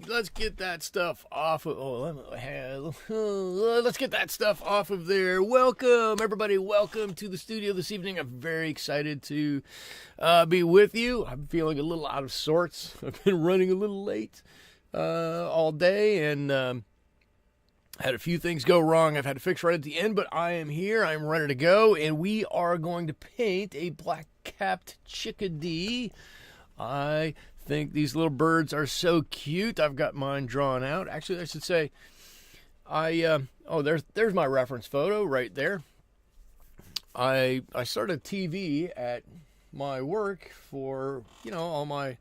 Let's get that stuff off of. Let's get that stuff off of there. Welcome, everybody. Welcome to the studio this evening. I'm very excited to be with you. I'm feeling a little out of sorts. I've been running a little late all day and had a few things go wrong. I've had to fix right at the end, but I am here. I'm ready to go, and we are going to paint a black-capped chickadee. I think these little birds are so cute. I've got mine drawn out. Actually, I should say, there's my reference photo right there. I started TV at my work for, all my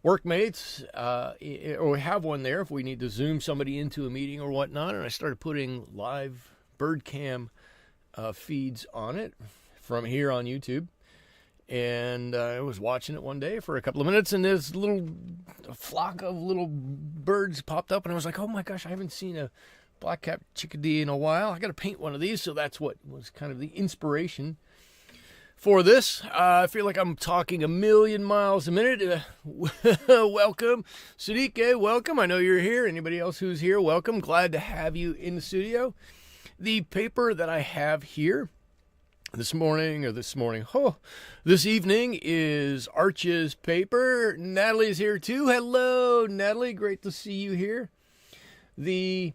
workmates, or we have one there if we need to Zoom somebody into a meeting or whatnot, and I started putting live bird cam feeds on it from here on YouTube. And I was watching it one day for a couple of minutes, and this little flock of little birds popped up, and I was like, oh my gosh, I haven't seen a black-capped chickadee in a while. I got to paint one of these. So that's what was kind of the inspiration for this. I feel like I'm talking a million miles a minute. Welcome. Sadiq, welcome. I know you're here. Anybody else who's here, welcome. Glad to have you in the studio. The paper that I have here this evening is Arch's paper. Natalie's here too. Hello, Natalie. Great to see you here. The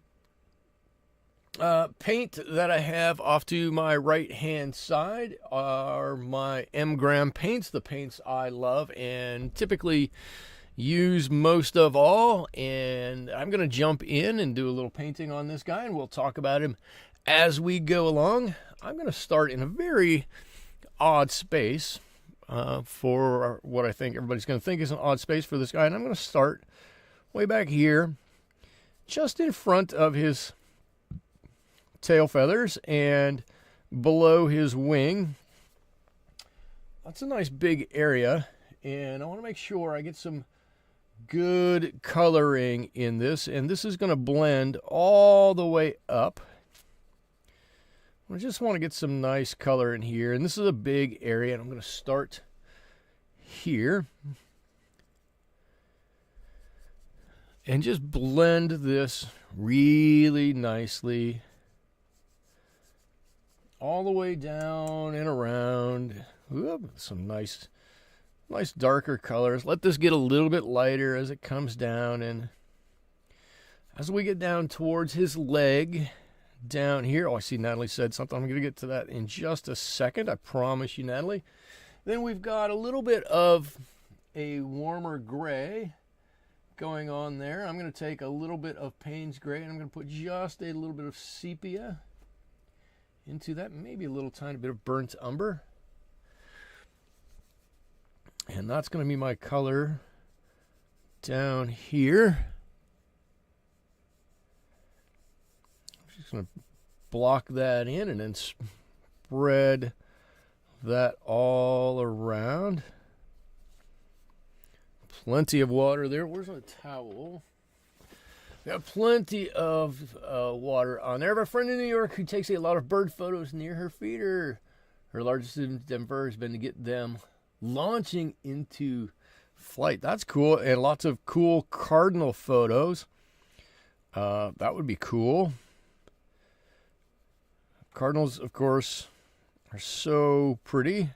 paint that I have off to my right-hand side are my M-gram paints, the paints I love and typically use most of all. And I'm going to jump in and do a little painting on this guy, and we'll talk about him as we go along. I'm going to start in a very odd space for what I think everybody's going to think is an odd space for this guy. And I'm going to start way back here, just in front of his tail feathers and below his wing. That's a nice big area, and I want to make sure I get some good coloring in this. And this is going to blend all the way up. I just want to get some nice color in here, and this is a big area, and I'm going to start here and just blend this really nicely all the way down and around. Ooh, some nice darker colors. Let this get a little bit lighter as it comes down, and as we get down towards his leg down here. Oh, I see Natalie said something. I'm going to get to that in just a second. I promise you, Natalie. Then we've got a little bit of a warmer gray going on there. I'm going to take a little bit of Paynes Gray and I'm going to put just a little bit of Sepia into that. Maybe a little tiny bit of burnt umber. And that's going to be my color down here. I'm just going to block that in and then spread that all around. Plenty of water there. Where's my towel? Got plenty of water on there. I have a friend in New York who takes a lot of bird photos near her feeder. Her largest in Denver has been to get them launching into flight. That's cool. And lots of cool cardinal photos. That would be cool. Cardinals, of course, are so pretty.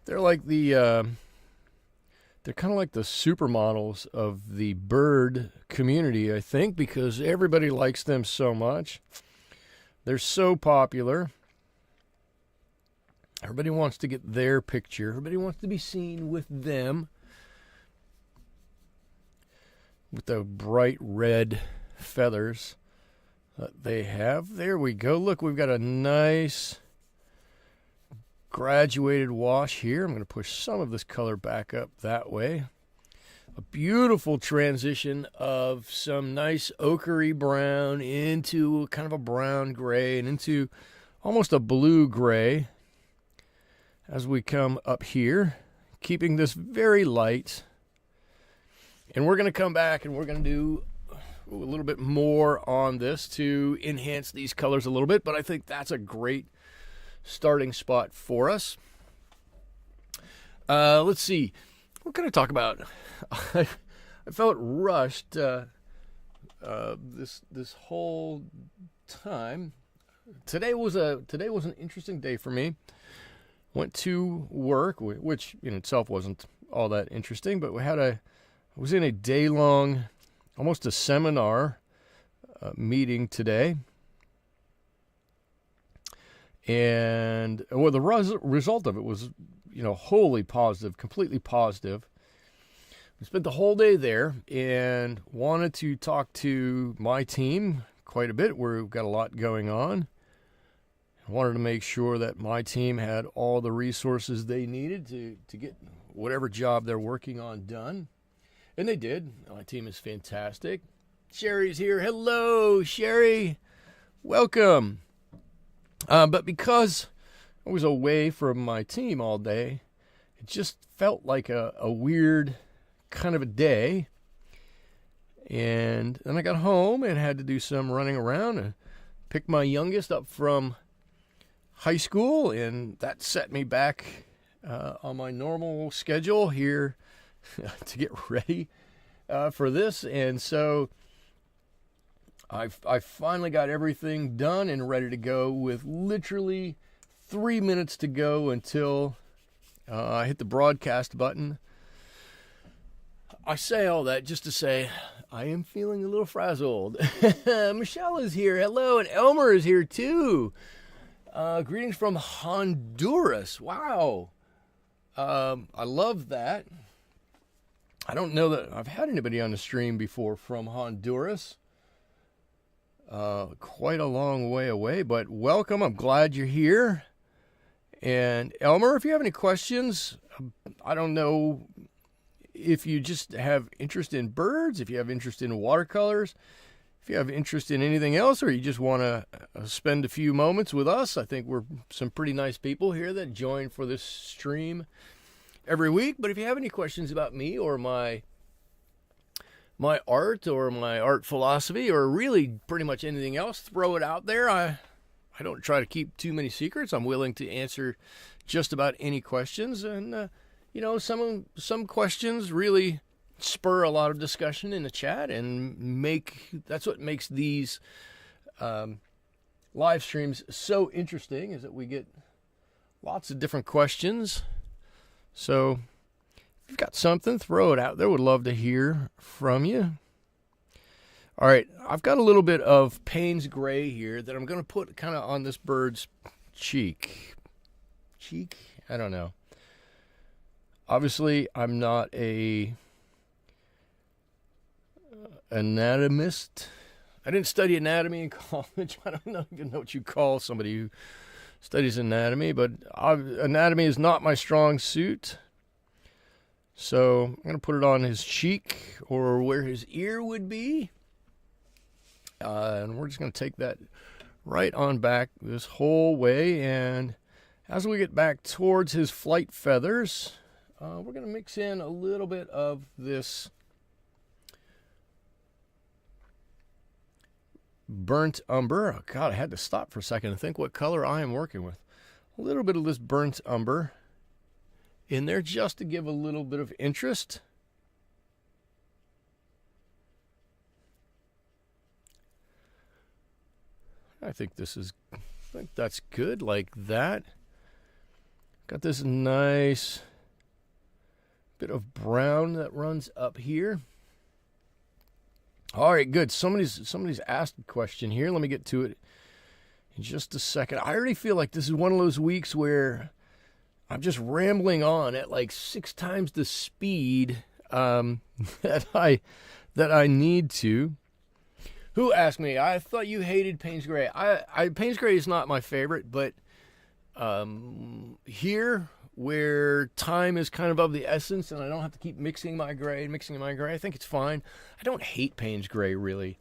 They're like the they're kind of like the supermodels of the bird community, I think, because everybody likes them so much. They're so popular. Everybody wants to get their picture. Everybody wants to be seen with them. With the bright red feathers that they have. There we go. Look, we've got a nice graduated wash here. I'm going to push some of this color back up that way. A beautiful transition of some nice ochre brown into kind of a brown gray and into almost a blue gray as we come up here, keeping this very light. And we're going to come back and we're going to do a little bit more on this to enhance these colors a little bit, but I think that's a great starting spot for us. Let's see. What can I talk about? I felt rushed this whole time. Today was an interesting day for me. Went to work, which in itself wasn't all that interesting, but I was in a day-long, almost a seminar meeting today. And well, the result of it was, wholly positive, completely positive. We spent the whole day there and wanted to talk to my team quite a bit. We've got a lot going on. I wanted to make sure that my team had all the resources they needed to get whatever job they're working on done. And they did. My team is fantastic. Sherry's here. Hello, Sherry. Welcome. But because I was away from my team all day, it just felt like a weird kind of a day. And then I got home and had to do some running around and pick my youngest up from high school, and that set me back on my normal schedule here to get ready for this. And so I finally got everything done and ready to go with literally 3 minutes to go until I hit the broadcast button. I say all that just to say I am feeling a little frazzled. Michelle is here. Hello. And Elmer is here too. Greetings from Honduras. Wow. I love that. I don't know that I've had anybody on the stream before from Honduras. Quite a long way away, but welcome. I'm glad you're here. And Elmer, if you have any questions, I don't know if you just have interest in birds, if you have interest in watercolors, if you have interest in anything else, or you just want to spend a few moments with us. I think we're some pretty nice people here that join for this stream every week. But if you have any questions about me or my art or my art philosophy or really pretty much anything else, throw it out there. I don't try to keep too many secrets. I'm willing to answer just about any questions. And, some questions really spur a lot of discussion in the chat and that's what makes these live streams so interesting, is that we get lots of different questions. So if you've got something, throw it out there. Would love to hear from you. All right, I've got a little bit of Paynes Gray here that I'm going to put kind of on this bird's cheek. I don't know. Obviously, I'm not a anatomist. I didn't study anatomy in college. I don't even know what you call somebody who studies anatomy, but anatomy is not my strong suit. So I'm going to put it on his cheek or where his ear would be. And we're just going to take that right on back this whole way. And as we get back towards his flight feathers, we're going to mix in a little bit of this burnt umber. Oh God, I had to stop for a second and think what color I am working with. A little bit of this burnt umber in there just to give a little bit of interest. I think that's good like that. Got this nice bit of brown that runs up here. All right, good. Somebody's asked a question here. Let me get to it in just a second. I already feel like this is one of those weeks where I'm just rambling on at like 6 times the speed that I need to. Who asked me? I thought you hated Paynes Gray. Paynes Gray is not my favorite, but here where time is kind of the essence and I don't have to keep mixing my gray, I think it's fine. I don't hate Paynes Gray, really.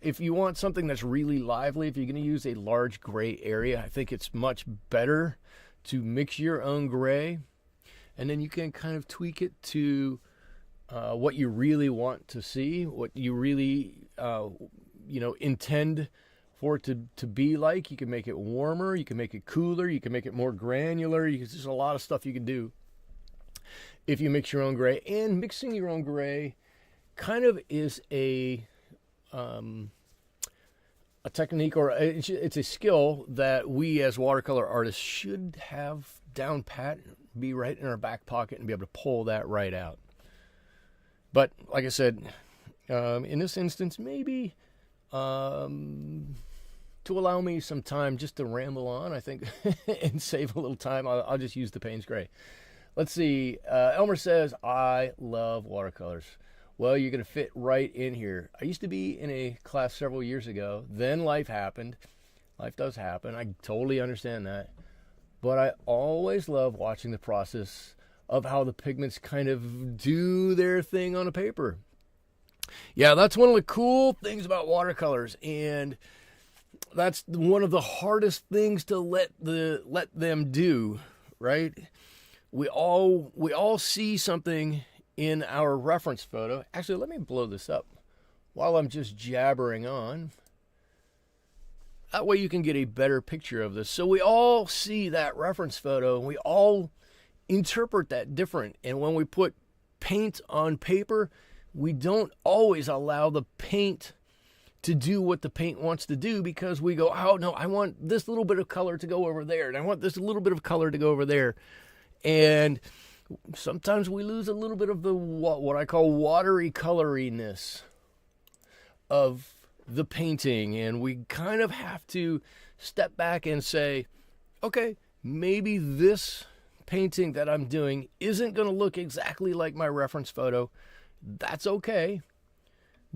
If you want something that's really lively, if you're going to use a large gray area, I think it's much better to mix your own gray, and then you can kind of tweak it to what you really want to see, what you really intend for it to be like. You can make it warmer, you can make it cooler, you can make it more granular. There's a lot of stuff you can do if you mix your own gray. And mixing your own gray kind of is a technique, or it's a skill that we as watercolor artists should have down pat, be right in our back pocket and be able to pull that right out. But like I said, in this instance, maybe to allow me some time just to ramble on, I think, and save a little time, I'll just use the Paynes Gray. Let's see. Elmer says, I love watercolors. Well, you're going to fit right in here. I used to be in a class several years ago. Then life happened. Life does happen. I totally understand that. But I always love watching the process of how the pigments kind of do their thing on a paper. Yeah, that's one of the cool things about watercolors, and that's one of the hardest things to let them do, right? We all see something in our reference photo. Actually, let me blow this up while I'm just jabbering on. That way you can get a better picture of this. So we all see that reference photo, and we all interpret that different. And when we put paint on paper, we don't always allow the paint to do what the paint wants to do, because we go, oh no, I want this little bit of color to go over there, and I want this little bit of color to go over there. And sometimes we lose a little bit of the what I call watery coloriness of the painting, and we kind of have to step back and say, okay, maybe this painting that I'm doing isn't going to look exactly like my reference photo. That's okay,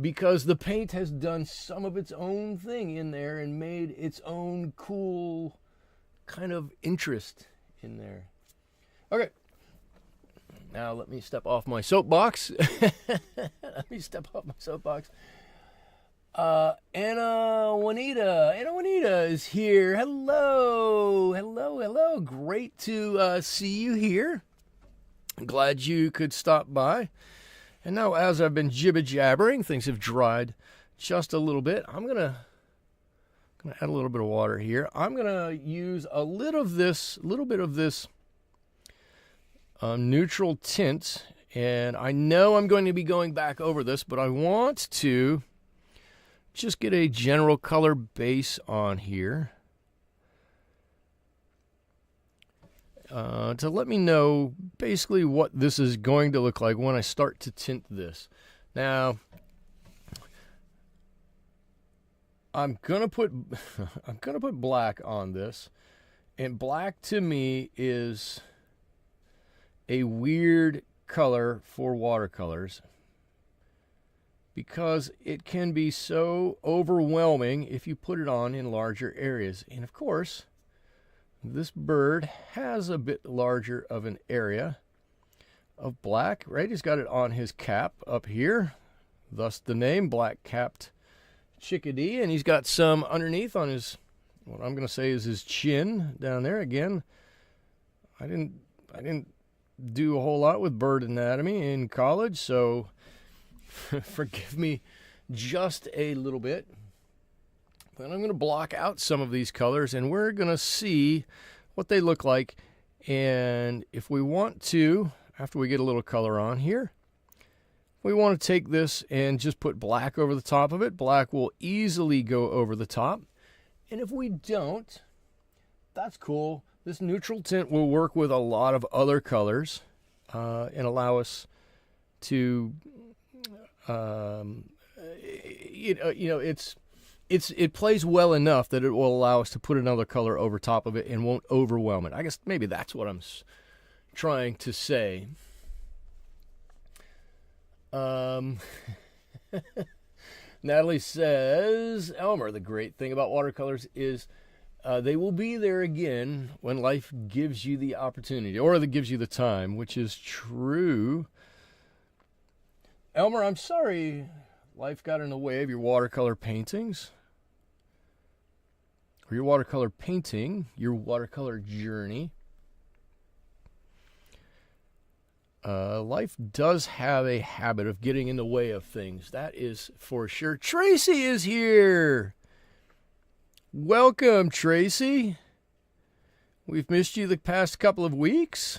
because the paint has done some of its own thing in there and made its own cool kind of interest in there. Okay, now let me step off my soapbox. Anna Juanita is here. Hello. Great to see you here. Glad you could stop by. And now, as I've been jibber-jabbering, things have dried just a little bit. I'm gonna add a little bit of water here. I'm gonna use a little bit of this neutral tint, and I know I'm going to be going back over this, but I want to just get a general color base on here to let me know basically what this is going to look like when I start to tint this. Now, I'm gonna put black on this, and black to me is a weird color for watercolors, because it can be so overwhelming if you put it on in larger areas. And of course, this bird has a bit larger of an area of black, right? He's got it on his cap up here, thus the name black-capped chickadee, and he's got some underneath on his, what I'm going to say is his chin down there. Again, I didn't do a whole lot with bird anatomy in college, so forgive me just a little bit. But I'm going to block out some of these colors, and we're going to see what they look like. And if we want to, after we get a little color on here, we want to take this and just put black over the top of it. Black will easily go over the top. And if we don't, that's cool. This neutral tint will work with a lot of other colors and allow us to, it plays well enough that it will allow us to put another color over top of it and won't overwhelm it. I guess maybe that's what I'm trying to say. Natalie says, Elmer, the great thing about watercolors is they will be there again when life gives you the opportunity, or that gives you the time, which is true. Elmer, I'm sorry life got in the way of your watercolor paintings, or your watercolor painting, your watercolor journey. Life does have a habit of getting in the way of things. That is for sure. Tracy is here. Welcome, Tracy. We've missed you the past couple of weeks.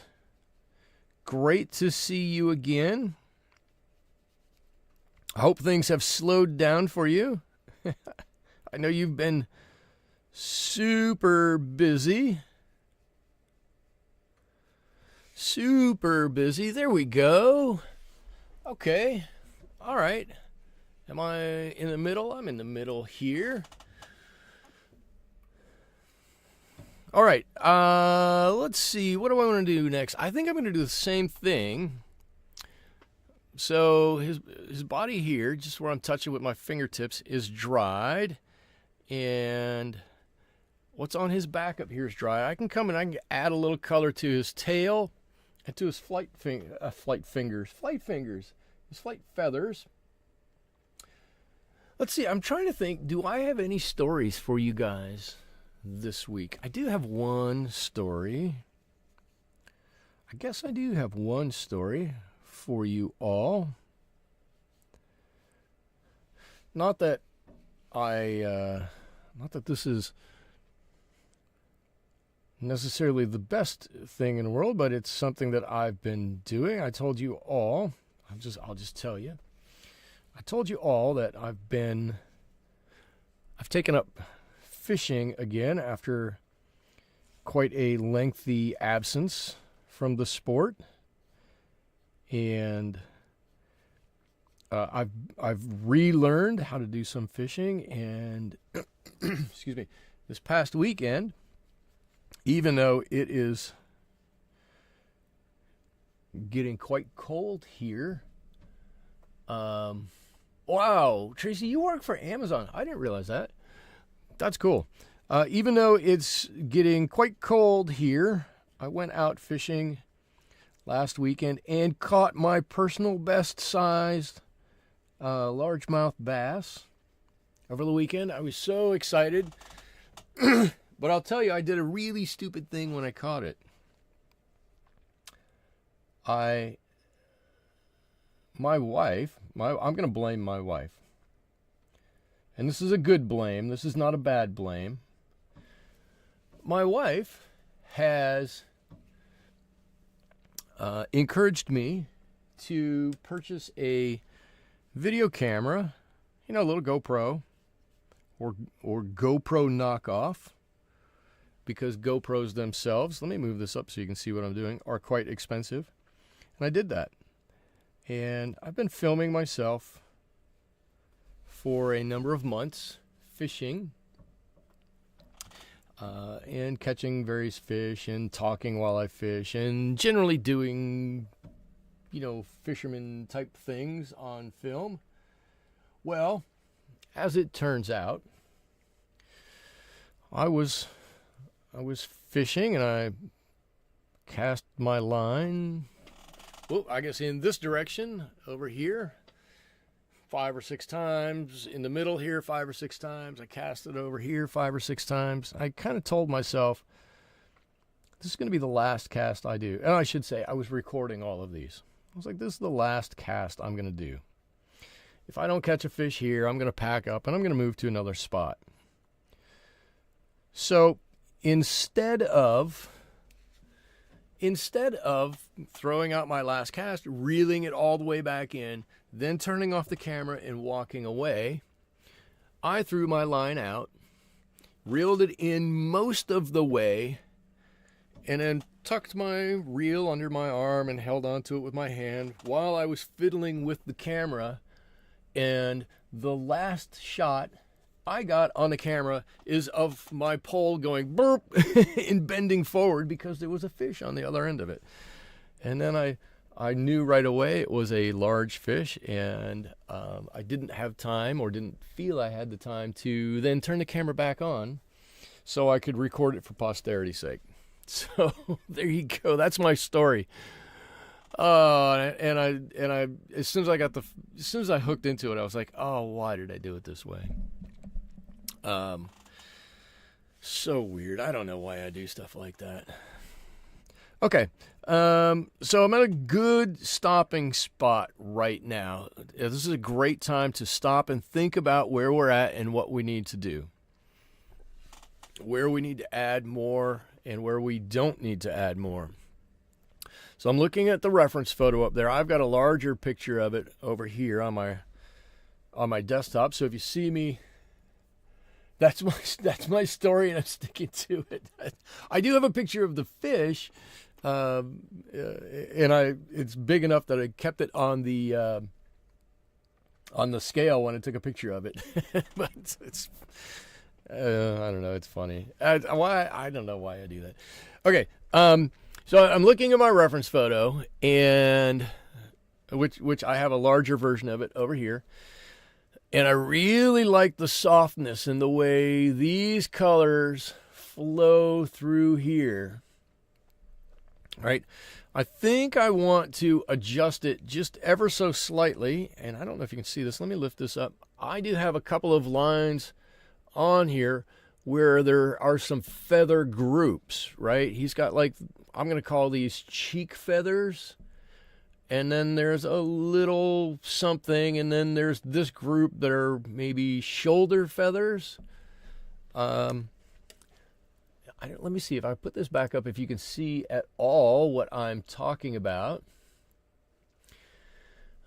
Great to see you again. I hope things have slowed down for you. I know you've been super busy. Super busy. There we go. Okay. All right. Am I in the middle? I'm in the middle here. All right. Let's see. What do I want to do next? I think I'm going to do the same thing. So his body here, just where I'm touching with my fingertips, is dried. And what's on his back up here is dry. I can come and I can add a little color to his tail and to his flight feathers. Let's see, I'm trying to think, do I have any stories for you guys this week? I do have one story. I guess I do have one story for you all. Not that this is necessarily the best thing in the world, but it's something that I've been doing. I told you all, I'll just tell you. I told you all that I've taken up fishing again after quite a lengthy absence from the sport. And I've relearned how to do some fishing, and excuse me, this past weekend, even though it is getting quite cold here. Wow, Tracy, you work for Amazon. I didn't realize that. That's cool. Even though it's getting quite cold here, I went out fishing last weekend and caught my personal best sized largemouth bass over the weekend. I was so excited. But I'll tell you, I did a really stupid thing when I caught it. I'm going to blame my wife. And this is a good blame. This is not a bad blame. My wife has encouraged me to purchase a video camera, a little GoPro or GoPro knockoff, because GoPros themselves, let me move this up so you can see what I'm doing, are quite expensive. And I did that. And I've been filming myself for a number of months, fishing, and catching various fish and talking while I fish, and generally doing, fisherman type things on film. Well, as it turns out, I was fishing and I cast my line, well, I guess in this direction over here 5 or 6 times, in the middle here 5 or 6 times. I cast it over here 5 or 6 times. I kind of told myself this is going to be the last cast I do. And I should say I was recording all of these. I was like, this is the last cast I'm going to do. If I don't catch a fish here, I'm going to pack up and I'm going to move to another spot. So instead of throwing out my last cast, reeling it all the way back in, then turning off the camera and walking away, I threw my line out, reeled it in most of the way, and then tucked my reel under my arm and held onto it with my hand while I was fiddling with the camera. And the last shot I got on the camera is of my pole going burp and bending forward because there was a fish on the other end of it. And then I knew right away it was a large fish, and I didn't have time, or didn't feel I had the time, to then turn the camera back on so I could record it for posterity's sake. So there you go. That's my story. And I as soon as I hooked into it, I was like, oh, why did I do it this way? So weird. I don't know why I do stuff like that. Okay. So I'm at a good stopping spot right now. This is a great time to stop and think about where we're at and what we need to do. Where we need to add more and where we don't need to add more. So I'm looking at the reference photo up there. I've got a larger picture of it over here on my desktop. So if you see me, that's my story, and I'm sticking to it. I do have a picture of the fish, and it's big enough that I kept it on the scale when I took a picture of it. But it's I don't know. It's funny. I don't know why I do that. Okay. So I'm looking at my reference photo, and which I have a larger version of it over here. And I really like the softness and the way these colors flow through here. Right? I think I want to adjust it just ever so slightly. And I don't know if you can see this. Let me lift this up. I do have a couple of lines on here where there are some feather groups, right? He's got, like, I'm going to call these cheek feathers. And then there's a little something, and then there's this group that are maybe shoulder feathers. Let me see if I put this back up, if you can see at all what I'm talking about.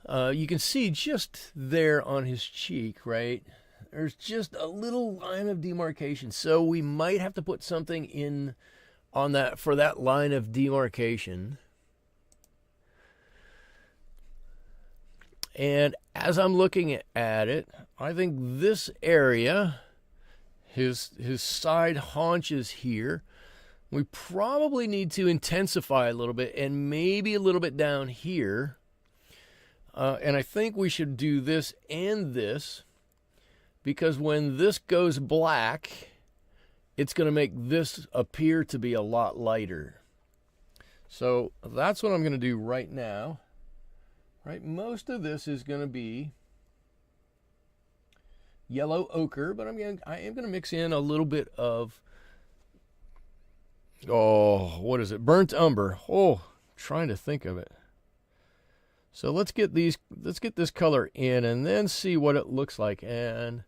You can see just there on his cheek, right? There's just a little line of demarcation. So we might have to put something in on that for that line of demarcation. And as I'm looking at it, I think this area, his side haunches here, we probably need to intensify a little bit, and maybe a little bit down here. And I think we should do this and this, because when this goes black, it's going to make this appear to be a lot lighter. So that's what I'm going to do right now. Right, most of this is going to be yellow ochre, but I am going to mix in a little bit of, what is it? Burnt umber. Trying to think of it. So let's get this color in and then see what it looks like. And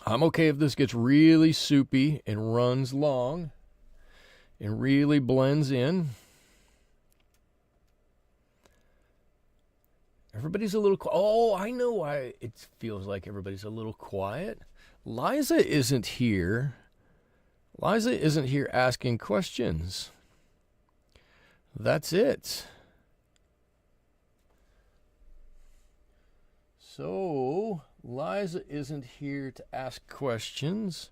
I'm okay if this gets really soupy and runs long and really blends in. Everybody's a little quiet. Oh, I know why it feels like everybody's a little quiet. Liza isn't here. Liza isn't here asking questions. That's it. So, Liza isn't here to ask questions.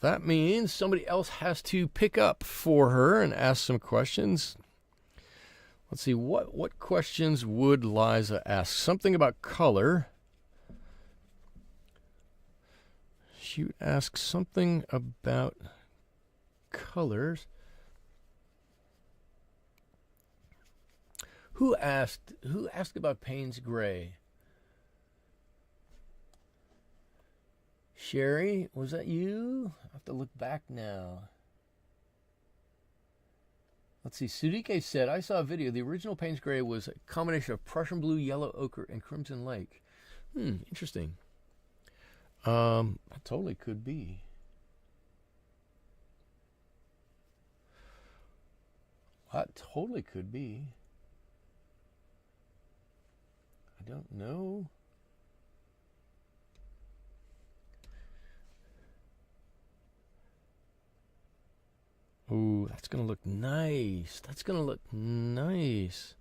That means somebody else has to pick up for her and ask some questions. Let's see, what questions would Liza ask? Something about color. She asked something about colors. Who asked about Paynes Gray? Sherry, was that you? I have to look back now. Let's see. Sudike said, I saw a video. The original Paynes Gray was a combination of Prussian blue, yellow ochre, and crimson lake. Interesting. That totally could be. That totally could be. I don't know. Ooh, that's going to look nice. That's going to look nice.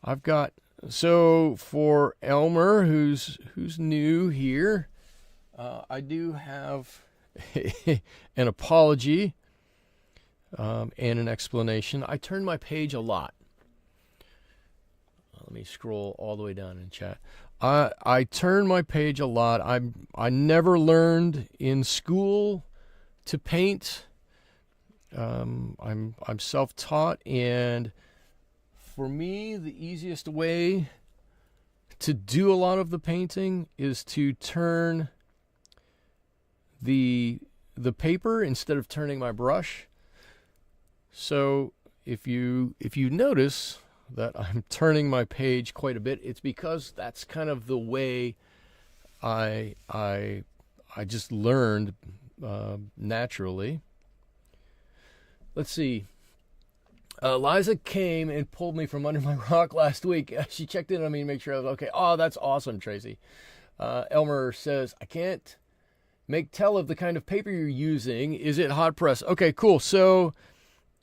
I've got, so for Elmer, who's new here, I do have an apology and an explanation. I turn my page a lot. Let me scroll all the way down in chat. I turn my page a lot. I never learned in school to paint. I'm self-taught, and for me, the easiest way to do a lot of the painting is to turn the paper instead of turning my brush. So if you notice that I'm turning my page quite a bit, it's because that's kind of the way I just learned naturally. Let's see. Liza came and pulled me from under my rock last week. She checked in on me to make sure I was okay. Oh, that's awesome, Tracy. Elmer says, I can't make tell of the kind of paper you're using. Is it hot press? Okay, cool. So,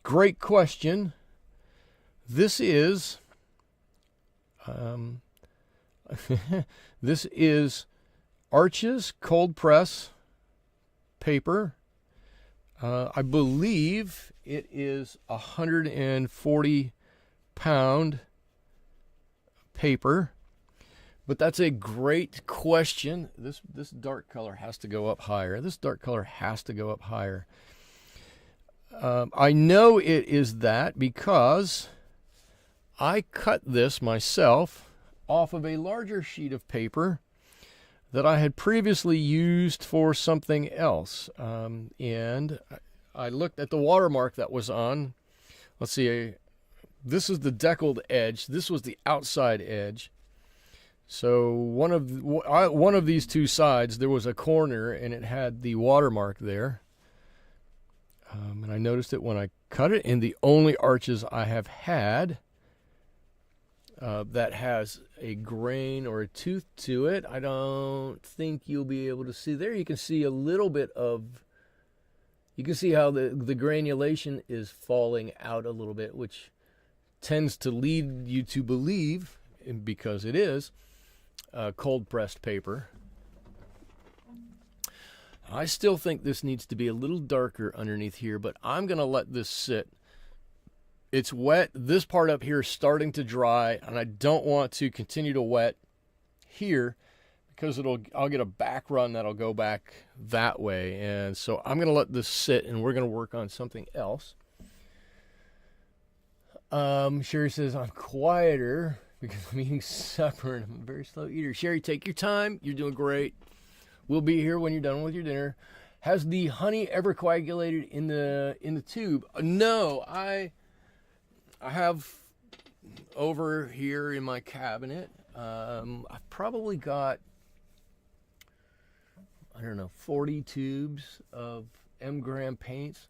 great question. This is this is Arches cold press paper. I believe it is 140 pound paper, but that's a great question. This dark color has to go up higher. This dark color has to go up higher. I know it is that because I cut this myself off of a larger sheet of paper that I had previously used for something else. And I looked at the watermark that was on. Let's see, this is the deckled edge. This was the outside edge. So one of these two sides, there was a corner and it had the watermark there. And I noticed it when I cut it, and the only arches I have had that has a grain or a tooth to it. I don't think you'll be able to see there. You can see a little bit of, you can see how the granulation is falling out a little bit, which tends to lead you to believe, because it is cold pressed paper. I still think this needs to be a little darker underneath here, but I'm going to let this sit. It's wet. This part up here is starting to dry, and I don't want to continue to wet here because I'll get a back run that'll go back that way. And so I'm going to let this sit, and we're going to work on something else. Sherry says, I'm quieter because I'm eating supper, and I'm a very slow eater. Sherry, take your time. You're doing great. We'll be here when you're done with your dinner. Has the honey ever coagulated in the tube? No, I have over here in my cabinet. I've probably got, I don't know, 40 tubes of M-gram paints,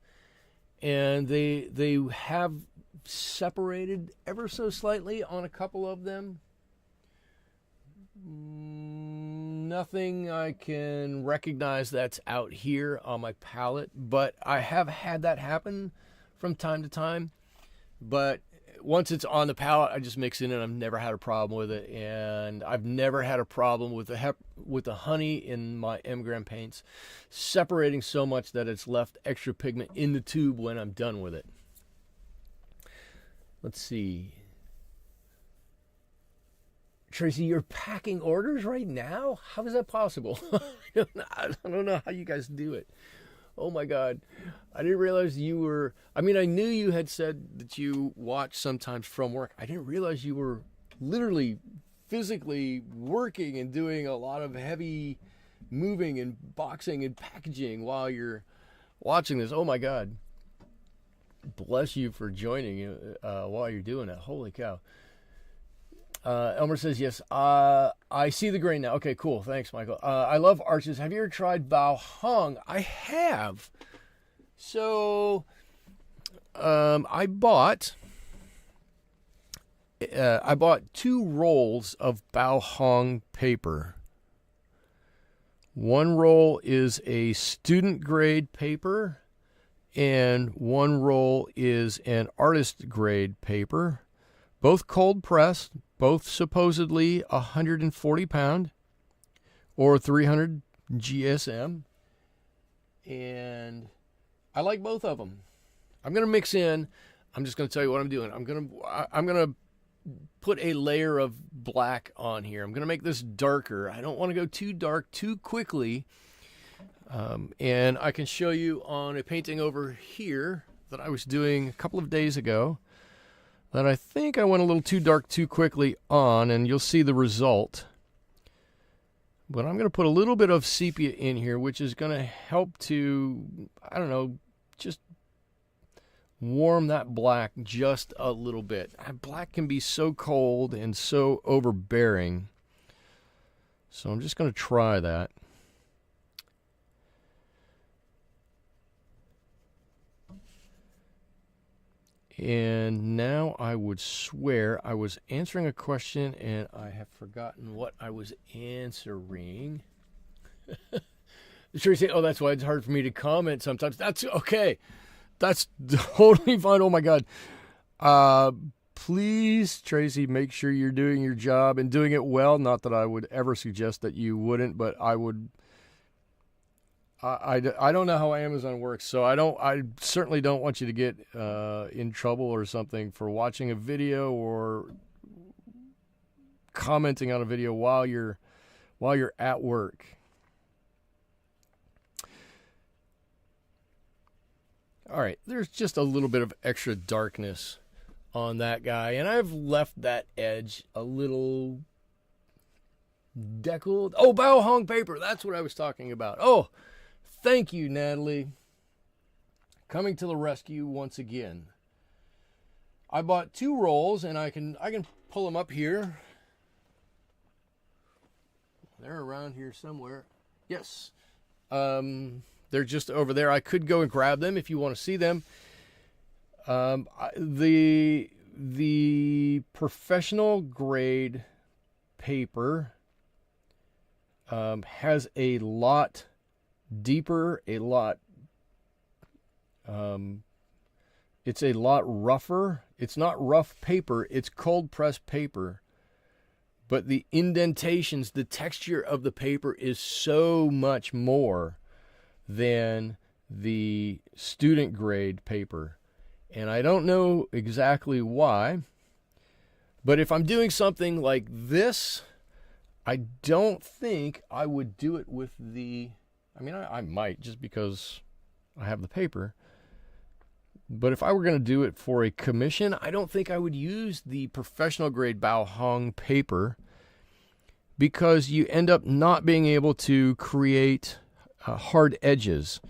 and they have separated ever so slightly on a couple of them. Nothing I can recognize that's out here on my palette, but I have had that happen from time to time. But once it's on the palette, I just mix it in. I've never had a problem with it, and I've never had a problem with the honey in my M-gram paints separating so much that it's left extra pigment in the tube when I'm done with it. Let's see. Tracy, you're packing orders right now? How is that possible? I don't know how you guys do it. Oh my God. I didn't realize you were, I mean, I knew you had said that you watch sometimes from work. I didn't realize you were literally physically working and doing a lot of heavy moving and boxing and packaging while you're watching this. Oh my God. Bless you for joining while you're doing that. Holy cow. Elmer says, yes, I see the grain now. Okay, cool. Thanks, Michael. I love arches. Have you ever tried Bao Hong? I have. So, I bought 2 rolls of Bao Hong paper. One roll is a student grade paper, and one roll is an artist grade paper. Both cold pressed, both supposedly 140 pound or 300 GSM. And I like both of them. I'm going to mix in, I'm just going to tell you what I'm doing. I'm going to put a layer of black on here. I'm going to make this darker. I don't want to go too dark too quickly. And I can show you on a painting over here that I was doing a couple of days ago that I think I went a little too dark too quickly on, and you'll see the result. But I'm going to put a little bit of sepia in here, which is going to help to, I don't know, just warm that black just a little bit. Black can be so cold and so overbearing. So I'm just going to try that. And now I would swear I was answering a question and I have forgotten what I was answering. Tracy, oh, that's why it's hard for me to comment sometimes. That's okay. That's totally fine. Oh my God. Please, Tracy, make sure you're doing your job and doing it well. Not that I would ever suggest that you wouldn't, but I would. I don't know how Amazon works, so I certainly don't want you to get in trouble or something for watching a video or commenting on a video while you're at work. All right, there's just a little bit of extra darkness on that guy, and I've left that edge a little deckled. Oh, Bao Hong paper, that's what I was talking about. Oh, thank you, Natalie. Coming to the rescue once again. I bought 2 rolls, and I can pull them up here. They're around here somewhere. Yes. They're just over there. I could go and grab them if you want to see them. The professional grade paper has a lot deeper, it's a lot rougher. It's not rough paper, it's cold pressed paper. But the indentations, the texture of the paper is so much more than the student grade paper. And I don't know exactly why, but if I'm doing something like this, I don't think I would do it with the, I mean, I might just because I have the paper. But if I were going to do it for a commission, I don't think I would use the professional grade Bao Hong paper because you end up not being able to create hard edges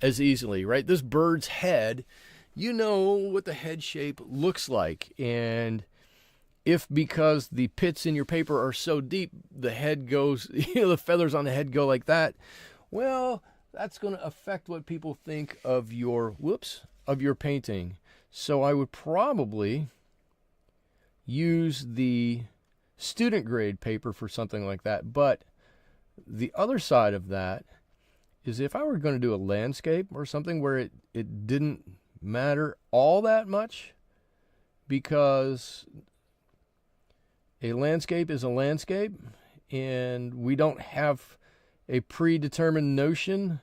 as easily, right? This bird's head, you know what the head shape looks like. And if because the pits in your paper are so deep, the head goes, the feathers on the head go like that, well, that's going to affect what people think of your, of your painting. So I would probably use the student grade paper for something like that. But the other side of that is if I were going to do a landscape or something where it didn't matter all that much, because a landscape is a landscape and we don't have a predetermined notion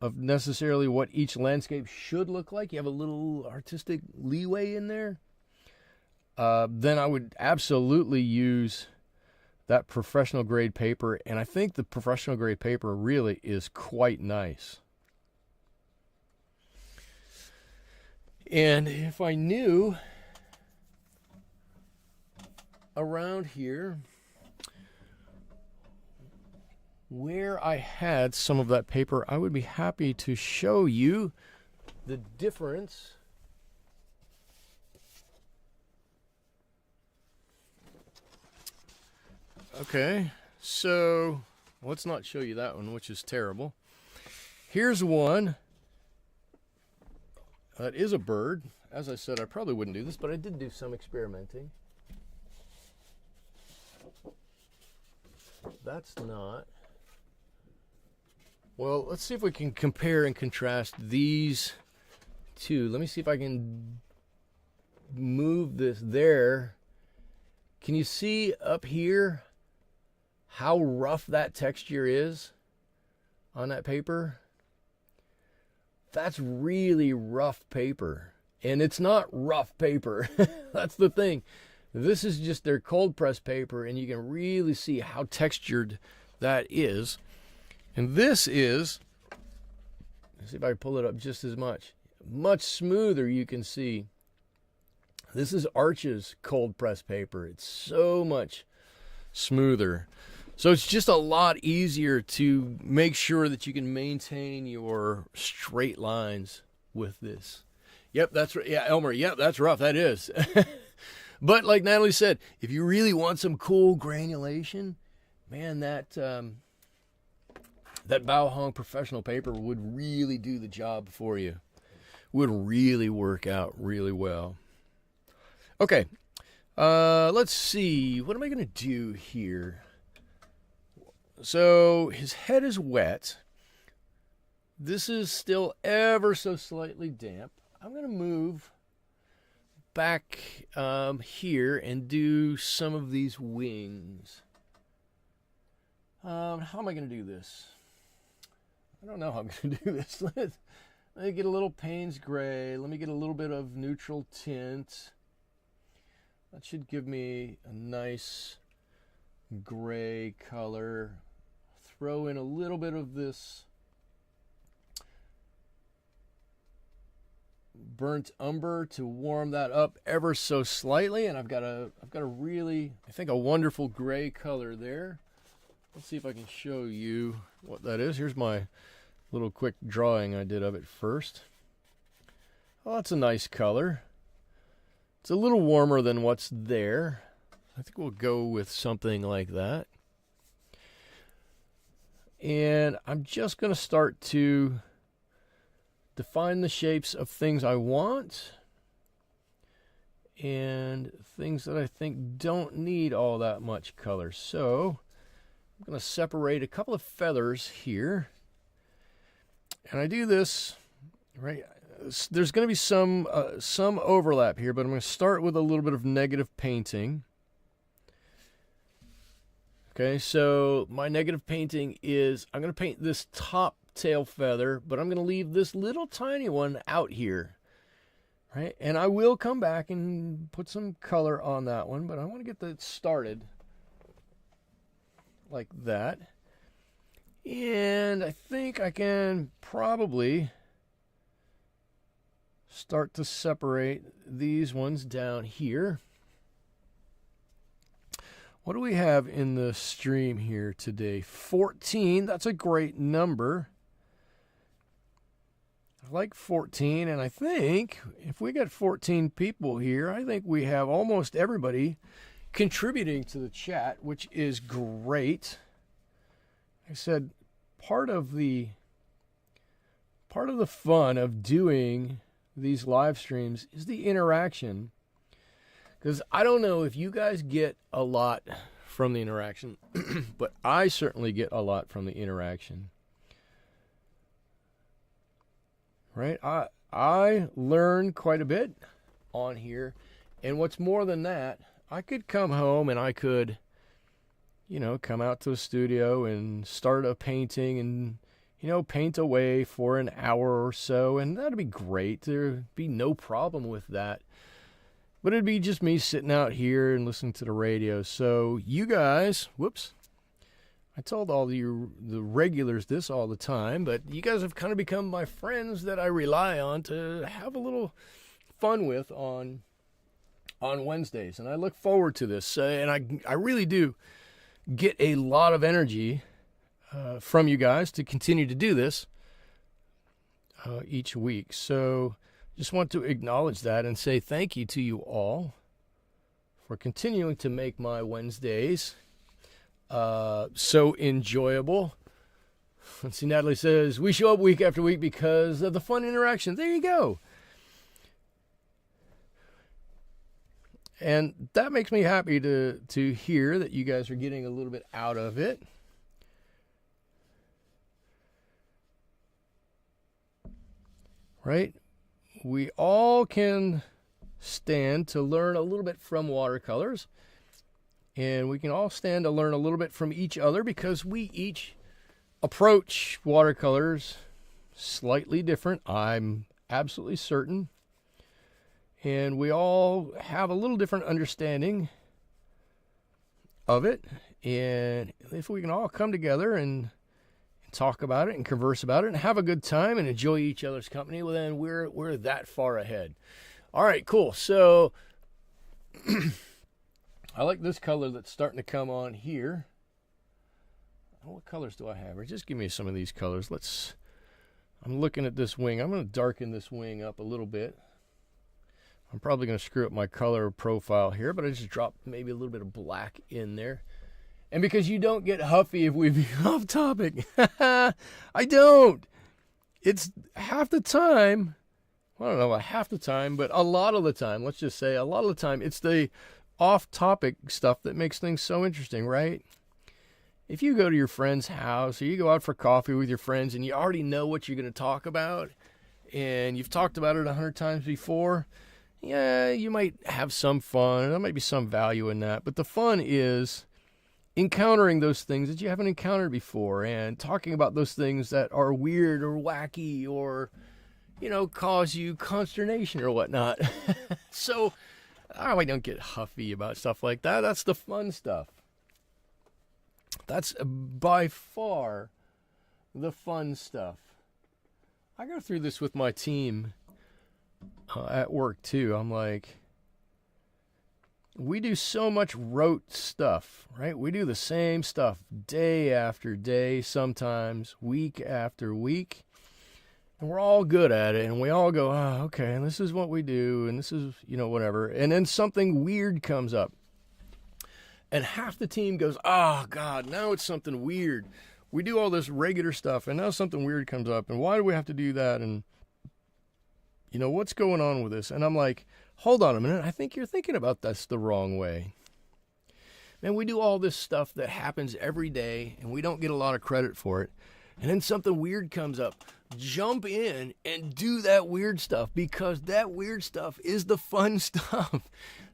of necessarily what each landscape should look like. You have a little artistic leeway in there. then I would absolutely use that professional grade paper, and I think the professional grade paper really is quite nice. And if I knew around here where I had some of that paper, I would be happy to show you the difference. Okay, so let's not show you that one, which is terrible. Here's one that is a bird. As I said, I probably wouldn't do this, but I did do some experimenting. That's not. Well, let's see if we can compare and contrast these two. Let me see if I can move this there. Can you see up here how rough that texture is on that paper? That's really rough paper. And it's not rough paper. That's the thing. This is just their cold press paper, and you can really see how textured that is. And this is, let's see if I can pull it up just as much smoother. You can see this is Arch's cold press paper. It's so much smoother. So it's just a lot easier to make sure that you can maintain your straight lines with this. Yep, that's right. Yeah, Elmer, yep, that's rough. That is. But like Natalie said, if you really want some cool granulation, man, that Bao Hong professional paper would really do the job for you. Would really work out really well. Okay, let's see. What am I going to do here? So his head is wet. This is still ever so slightly damp. I'm going to move back here and do some of these wings. How am I going to do this? I don't know how I'm going to do this. Let me get a little Paynes Gray. Let me get a little bit of neutral tint. That should give me a nice gray color. Throw in a little bit of this burnt umber to warm that up ever so slightly, and I've got a really, I think, a wonderful gray color there. Let's see if I can show you what that is. Here's my little quick drawing I did of it first. Oh, that's a nice color. It's a little warmer than what's there. I think we'll go with something like that. And I'm just going to start to define the shapes of things I want and things that I think don't need all that much color. So I'm going to separate a couple of feathers here. And I do this, right? There's going to be some overlap here, but I'm going to start with a little bit of negative painting. Okay, so my negative painting is, I'm going to paint this top tail feather, but I'm going to leave this little tiny one out here, right? And I will come back and put some color on that one, but I want to get that started like that. And I think I can probably start to separate these ones down here. What do we have in the stream here today? 14. That's a great number. I like 14, and I think if we got 14 people here, I think we have almost everybody contributing to the chat, which is great. I said part of the fun of doing these live streams is the interaction. Because I don't know if you guys get a lot from the interaction, but I certainly get a lot from the interaction. Right? I learn quite a bit on here. And what's more than that, I could come home and I could, come out to the studio and start a painting and, paint away for an hour or so. And that'd be great. There'd be no problem with that. But it'd be just me sitting out here and listening to the radio. So you guys, whoops, I told all the regulars this all the time, but you guys have kind of become my friends that I rely on to have a little fun with on Wednesdays. And I look forward to this. And I really do get a lot of energy from you guys to continue to do this each week. So just want to acknowledge that and say thank you to you all for continuing to make my Wednesdays so enjoyable. Let's see, Natalie says, we show up week after week because of the fun interaction. There you go. And that makes me happy to hear that you guys are getting a little bit out of it. Right? We all can stand to learn a little bit from watercolors. And we can all stand to learn a little bit from each other because we each approach watercolors slightly different. I'm absolutely certain. And we all have a little different understanding of it. And if we can all come together and talk about it and converse about it and have a good time and enjoy each other's company, well, then we're that far ahead. All right, cool. So I like this color that's starting to come on here. What colors do I have? Or just give me some of these colors. I'm looking at this wing. I'm going to darken this wing up a little bit. I'm probably going to screw up my color profile here, but I just dropped maybe a little bit of black in there. And because you don't get huffy if we be off topic. I don't. It's half the time. I don't know about half the time, but a lot of the time, let's just say a lot of the time, it's the off-topic stuff that makes things so interesting, right? If you go to your friend's house or you go out for coffee with your friends and you already know what you're going to talk about and you've talked about it 100 times before, yeah, you might have some fun. There might be some value in that. But the fun is encountering those things that you haven't encountered before and talking about those things that are weird or wacky or, cause you consternation or whatnot. So I don't get huffy about stuff like that. That's the fun stuff. That's by far the fun stuff. I go through this with my team at work too. I'm like, we do so much rote stuff, right? We do the same stuff day after day, sometimes week after week. And we're all good at it. And we all go, oh, okay, and this is what we do. And this is, whatever. And then something weird comes up. And half the team goes, oh, God, now it's something weird. We do all this regular stuff, and now something weird comes up. And why do we have to do that? And, what's going on with this? And I'm like, hold on a minute. I think you're thinking about this the wrong way. Man, we do all this stuff that happens every day, and we don't get a lot of credit for it. And then something weird comes up. Jump in and do that weird stuff because that weird stuff is the fun stuff.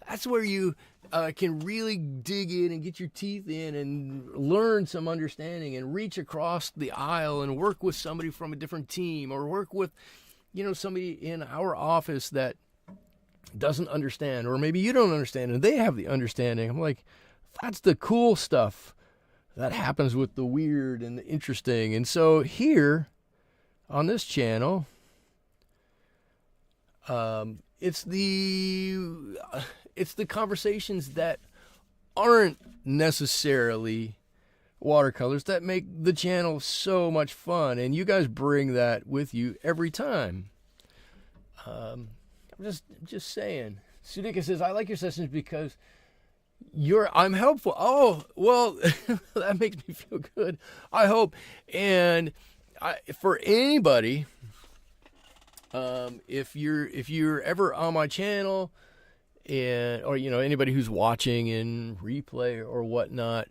That's where you can really dig in and get your teeth in and learn some understanding and reach across the aisle and work with somebody from a different team or work with, somebody in our office that doesn't understand, or maybe you don't understand and they have the understanding. I'm like, that's the cool stuff that happens with the weird and the interesting. And so here on this channel, it's the conversations that aren't necessarily watercolors that make the channel so much fun, and you guys bring that with you every time. I'm just saying. Sudika says, I like your sessions because I'm helpful. Oh, well, that makes me feel good. I hope. And for anybody, if you're ever on my channel, or anybody who's watching in replay or whatnot,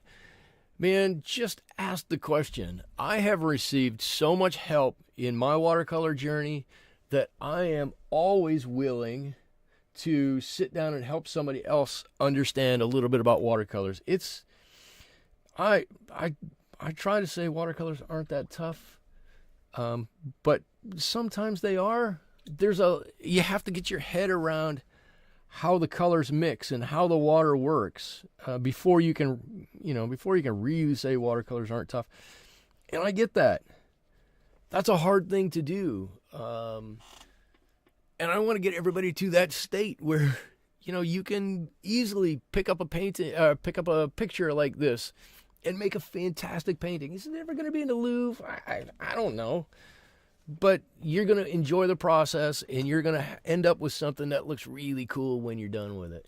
man, just ask the question. I have received so much help in my watercolor journey that I am always willing to sit down and help somebody else understand a little bit about watercolors. I try to say watercolors aren't that tough, but sometimes they are. You have to get your head around how the colors mix and how the water works before you can, before you can really say watercolors aren't tough. And I get that. That's a hard thing to do. And I want to get everybody to that state where, you can easily pick up a picture like this and make a fantastic painting. Is it ever going to be in the Louvre? I don't know. But you're going to enjoy the process, and you're going to end up with something that looks really cool when you're done with it.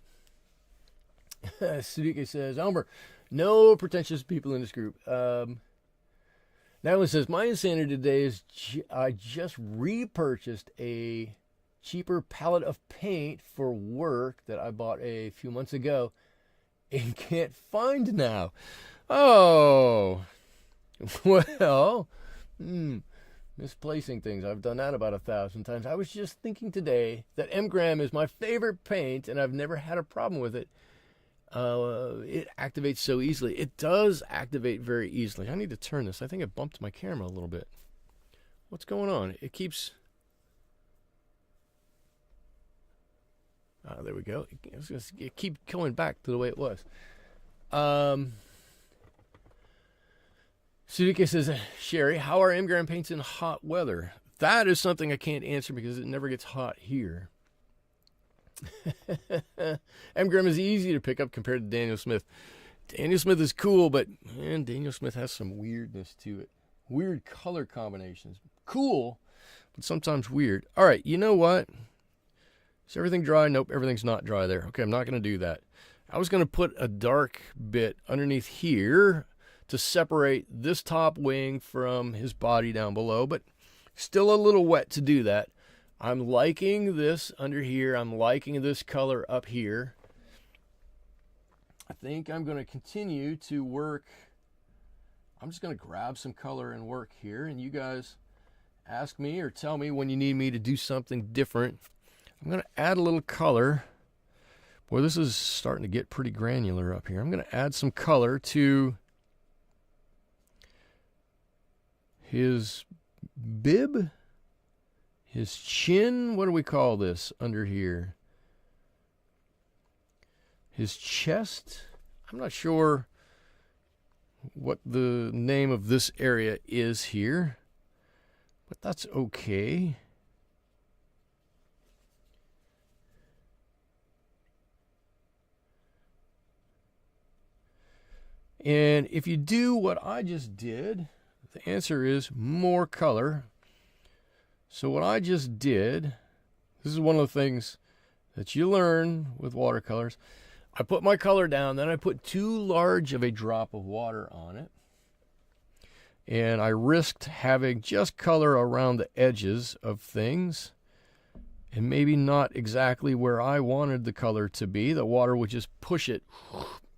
Sudike says, Umber, no pretentious people in this group. Natalie says, my insanity today is I just repurchased a cheaper palette of paint for work that I bought a few months ago and can't find now. Oh, well, misplacing things. I've done that about 1,000 times. I was just thinking today that M-Gram is my favorite paint, and I've never had a problem with it. It activates so easily. It does activate very easily. I need to turn this. I think it bumped my camera a little bit. What's going on? It keeps... there we go. It keeps going back to the way it was. Sudike says, Sherry, how are M-Gram paints in hot weather? That is something I can't answer because it never gets hot here. M-Gram is easy to pick up compared to Daniel Smith. Daniel Smith is cool, but man, Daniel Smith has some weirdness to it. Weird color combinations. Cool, but sometimes weird. All right, you know what? Is everything dry? Nope, everything's not dry there. Okay, I'm not going to do that. I was going to put a dark bit underneath here to separate this top wing from his body down below, but still a little wet to do that. I'm liking this under here. I'm liking this color up here. I think I'm going to continue to work. I'm just going to grab some color and work here, and you guys ask me or tell me when you need me to do something different. I'm going to add a little color. Boy, this is starting to get pretty granular up here. I'm going to add some color to his bib, his chin. What do we call this under here? His chest. I'm not sure what the name of this area is here, but that's okay. And if you do what I just did, the answer is more color. So what I just did, this is one of the things that you learn with watercolors. I put my color down, then I put too large of a drop of water on it. And I risked having just color around the edges of things and maybe not exactly where I wanted the color to be. The water would just push it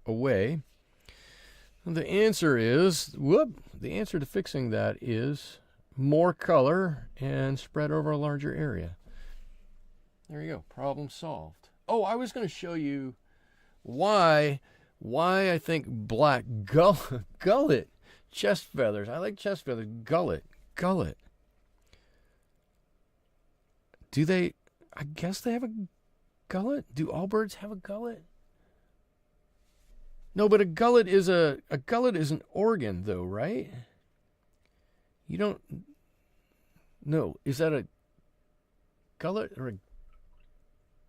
away. The answer is, the answer to fixing that is more color and spread over a larger area. There you go, problem solved. Oh, I was going to show you why I think black gullet, chest feathers. I like chest feathers. Gullet. Do they, I guess they have a gullet? Do all birds have a gullet? No, but a gullet is an organ, though, right? You don't. No, is that a gullet or a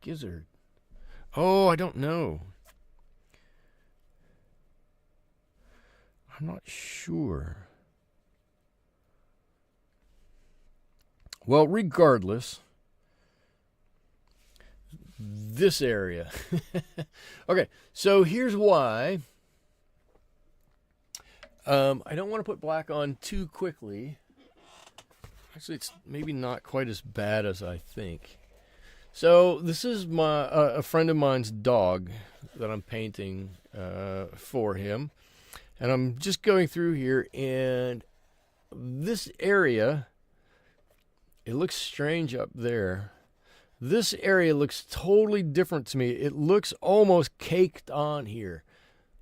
gizzard? Oh, I don't know. I'm not sure. Well, regardless, this area. Okay, so here's why. I don't want to put black on too quickly. Actually, it's maybe not quite as bad as I think. So this is a friend of mine's dog that I'm painting for him. And I'm just going through here, and this area, it looks strange up there. This area looks totally different to me. It looks almost caked on here.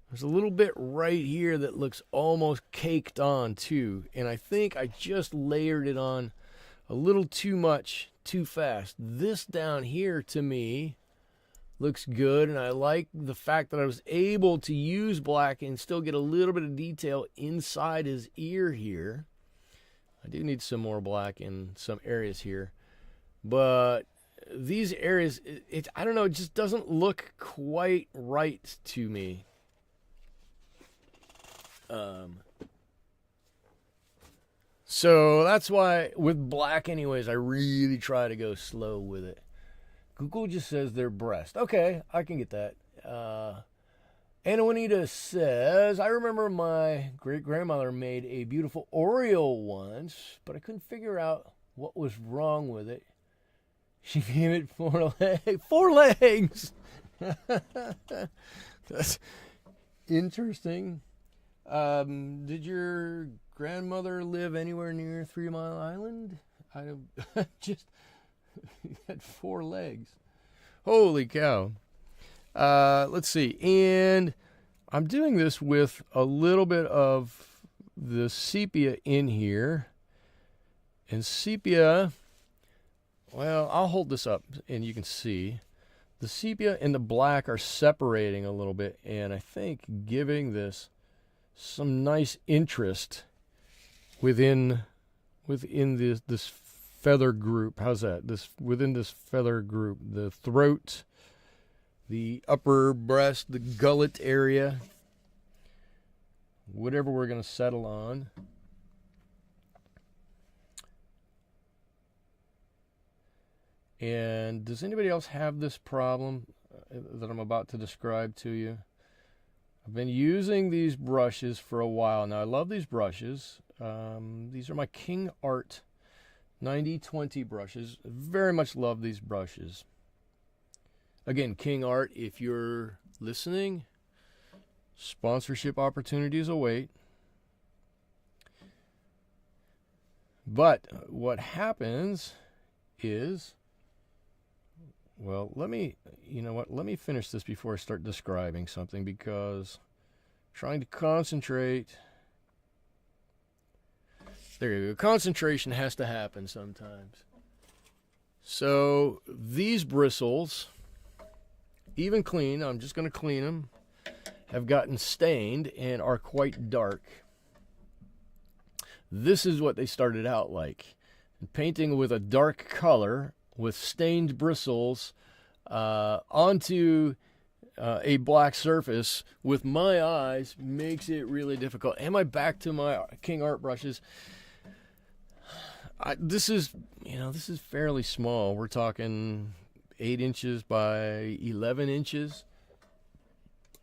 There's a little bit right here that looks almost caked on too. And I think I just layered it on a little too much, too fast. This down here to me looks good, and I like the fact that I was able to use black and still get a little bit of detail inside his ear here. I do need some more black in some areas here, but these areas, I don't know, it just doesn't look quite right to me. So that's why with black anyways, I really try to go slow with it. Google just says they're breast. Okay, I can get that. Anna Juanita says, I remember my great-grandmother made a beautiful Oriole once, but I couldn't figure out what was wrong with it. She gave it 4 legs. 4 legs! That's interesting. Did your grandmother live anywhere near 3 Mile Island? I just had 4 legs. Holy cow. Let's see. And I'm doing this with a little bit of the sepia in here. And sepia, well, I'll hold this up and you can see. The sepia and the black are separating a little bit, and I think giving this some nice interest within this feather group. How's that? Within this feather group, the throat, the upper breast, the gullet area, whatever we're going to settle on. And does anybody else have this problem that I'm about to describe to you? I've been using these brushes for a while now. I love these brushes. These are my King Art 9020 brushes. Very much love these brushes. Again, King Art, if you're listening, sponsorship opportunities await. But what happens is, well, let me finish this before I start describing something, because I'm trying to concentrate. There you go. Concentration has to happen sometimes. So these bristles, even clean, I'm just going to clean them, have gotten stained and are quite dark. This is what they started out like. Painting with a dark color with stained bristles onto a black surface with my eyes makes it really difficult. Am I back to my King Art brushes? This is fairly small. We're talking 8 inches by 11 inches.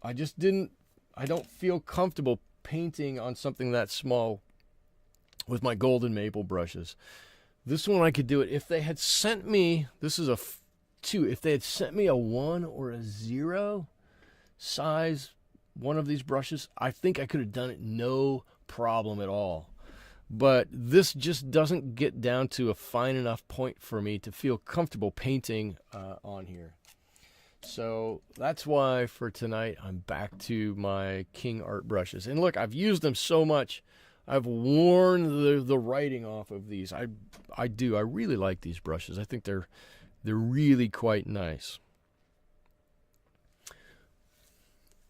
I don't feel comfortable painting on something that small with my golden maple brushes. This one I could do it. If they had sent me, this is a 2, if they had sent me a 1 or a 0 size one of these brushes, I think I could have done it no problem at all. But this just doesn't get down to a fine enough point for me to feel comfortable painting on here. So that's why for tonight I'm back to my King Art brushes. And look, I've used them so much, I've worn the writing off of these. I really like these brushes. I think they're really quite nice.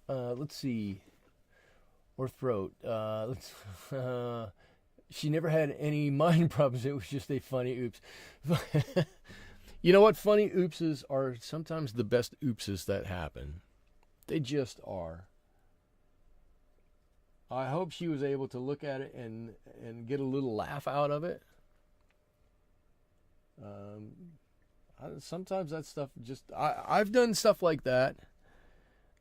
Let's see. Or throat. She never had any mind problems. It was just a funny oops. You know what? Funny oopses are sometimes the best oopses that happen. They just are. I hope she was able to look at it and get a little laugh out of it. Sometimes that stuff just... I've done stuff like that.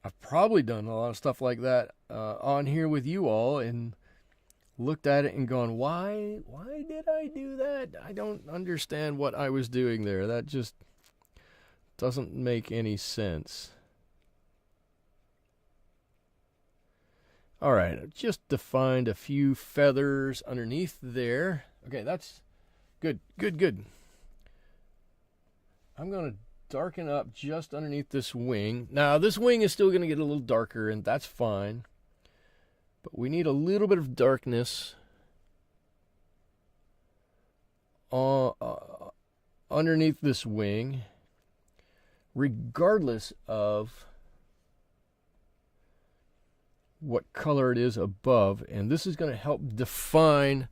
I've probably done a lot of stuff like that on here with you all, and looked at it and gone, why did I do that? I don't understand what I was doing there. That just doesn't make any sense. All right, I've just defined a few feathers underneath there. Okay, that's good. I'm going to darken up just underneath this wing. Now, this wing is still going to get a little darker, and that's fine. But we need a little bit of darkness underneath this wing. regardless of what color it is above, and this is going to help define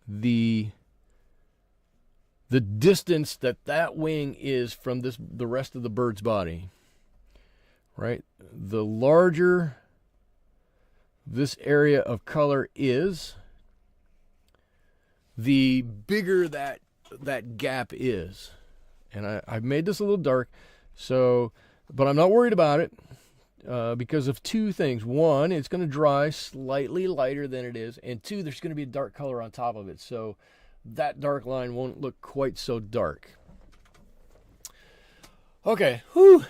the distance that wing is from the rest of the bird's body. Right? The larger this area of color is, the bigger that gap is. And I've made this a little dark, but I'm not worried about it because of two things. One, it's going to dry slightly lighter than it is, and two, there's going to be a dark color on top of it, so that dark line won't look quite so dark. Okay, whew.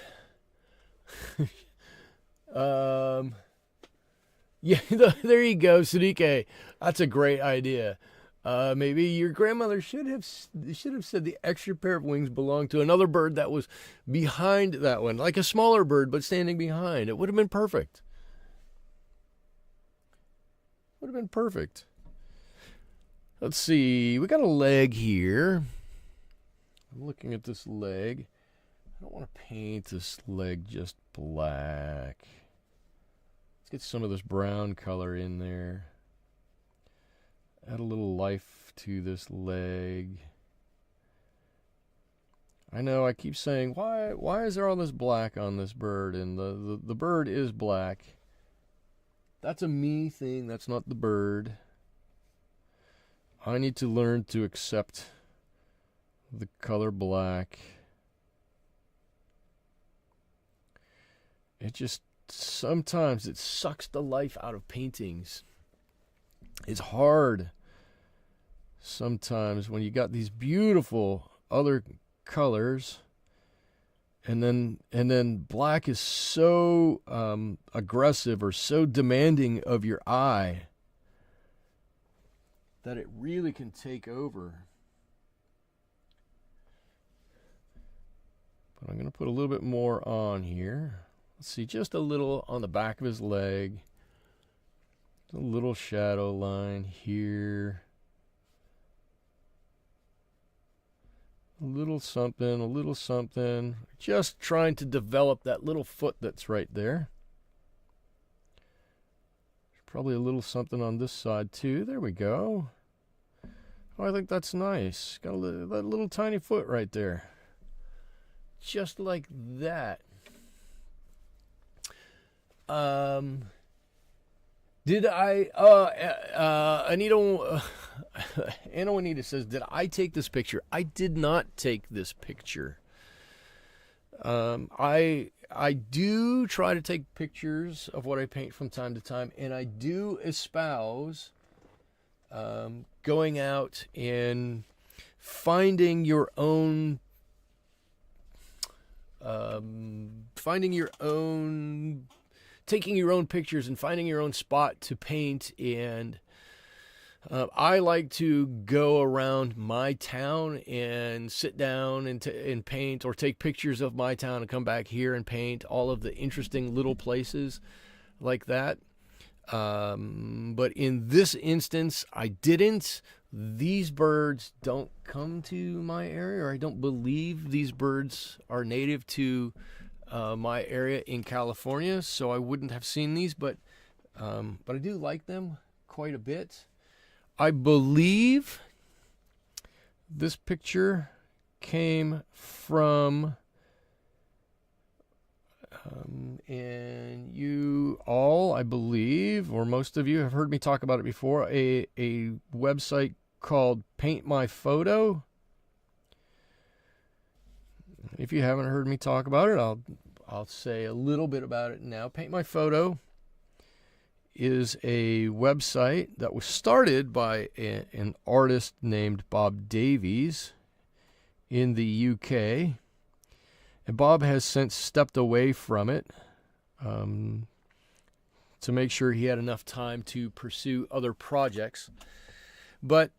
Yeah, there you go, Sadique. That's a great idea. Maybe your grandmother should have said the extra pair of wings belonged to another bird that was behind that one, like a smaller bird but standing behind. It would have been perfect. Would have been perfect. Let's see. We got a leg here. I'm looking at this leg. I don't want to paint this leg just black. Let's get some of this brown color in there. Add a little life to this leg. I know I keep saying, why is there all this black on this bird? And the bird is black. That's a me thing. That's not the bird. I need to learn to accept the color black. It just, sometimes it sucks the life out of paintings. It's hard sometimes when you got these beautiful other colors, and then black is so aggressive or so demanding of your eye that it really can take over. But I'm going to put a little bit more on here. Let's see, just a little on the back of his leg. A little shadow line here. A little something. Just trying to develop that little foot that's right there. There's probably a little something on this side too. There we go. Oh, I think that's nice. Got that little tiny foot right there. Just like that. Did I, Anna says, did I take this picture? I did not take this picture. I do try to take pictures of what I paint from time to time, and I do espouse going out and finding your own taking your own pictures and finding your own spot to paint. And I like to go around my town and sit down and paint, or take pictures of my town and come back here and paint all of the interesting little places like that. But in this instance, I didn't. These birds don't come to my area, or I don't believe these birds are native to my area in California, so I wouldn't have seen these, but I do like them quite a bit. I believe this picture came from, and you all, I believe, or most of you have heard me talk about it before, a website called Paint My Photo. If you haven't heard me talk about it, I'll say a little bit about it now. Paint My Photo is a website that was started by an artist named Bob Davies in the UK. And Bob has since stepped away from it to make sure he had enough time to pursue other projects. But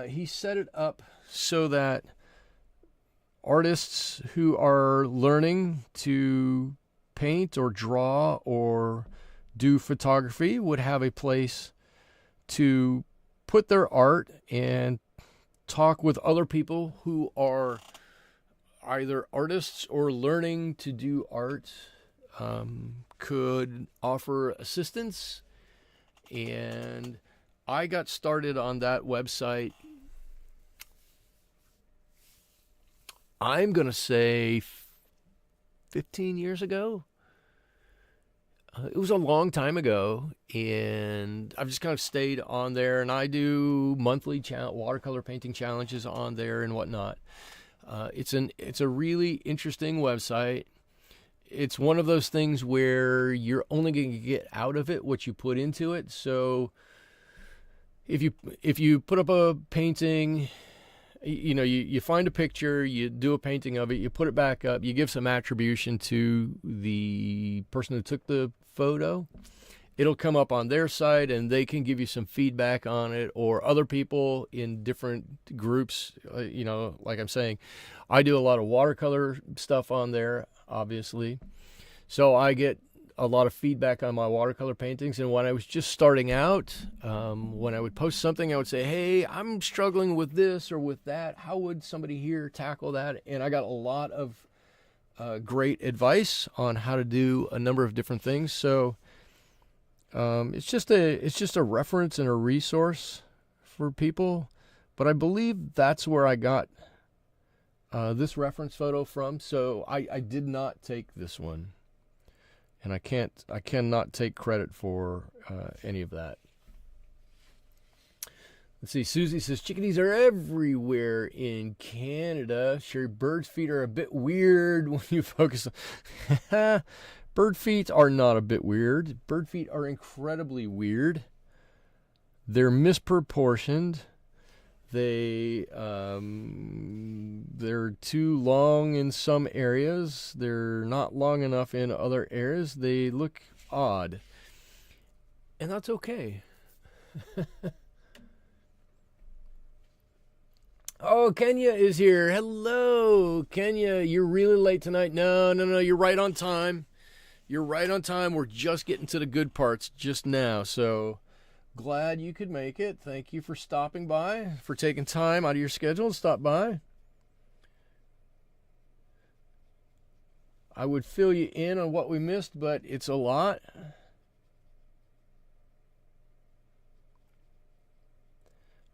he set it up so that artists who are learning to paint or draw or do photography would have a place to put their art and talk with other people who are either artists or learning to do art could offer assistance. And I got started on that website, I'm going to say 15 years ago. It was a long time ago, and I've just kind of stayed on there, and I do monthly watercolor painting challenges on there and whatnot. It's a really interesting website. It's one of those things where you're only going to get out of it what you put into it. So if you put up a painting, you find a picture, you do a painting of it, you put it back up, you give some attribution to the person who took the photo, it'll come up on their site and they can give you some feedback on it, or other people in different groups. Like I'm saying, I do a lot of watercolor stuff on there, obviously. So I get a lot of feedback on my watercolor paintings. And when I was just starting out, when I would post something, I would say, hey, I'm struggling with this or with that. How would somebody here tackle that? And I got a lot of great advice on how to do a number of different things. So it's just a reference and a resource for people. But I believe that's where I got this reference photo from. So I did not take this one. And I cannot take credit for any of that. Let's see. Susie says, chickadees are everywhere in Canada. Sure, bird feet are a bit weird when you focus on... Bird feet are not a bit weird. Bird feet are incredibly weird. They're misproportioned. They're too long in some areas. They're not long enough in other areas. They look odd. And that's okay. Oh, Kenya is here. Hello, Kenya. You're really late tonight. No. You're right on time. We're just getting to the good parts just now. So glad you could make it. Thank you for stopping by, for taking time out of your schedule to stop by. I would fill you in on what we missed, but it's a lot.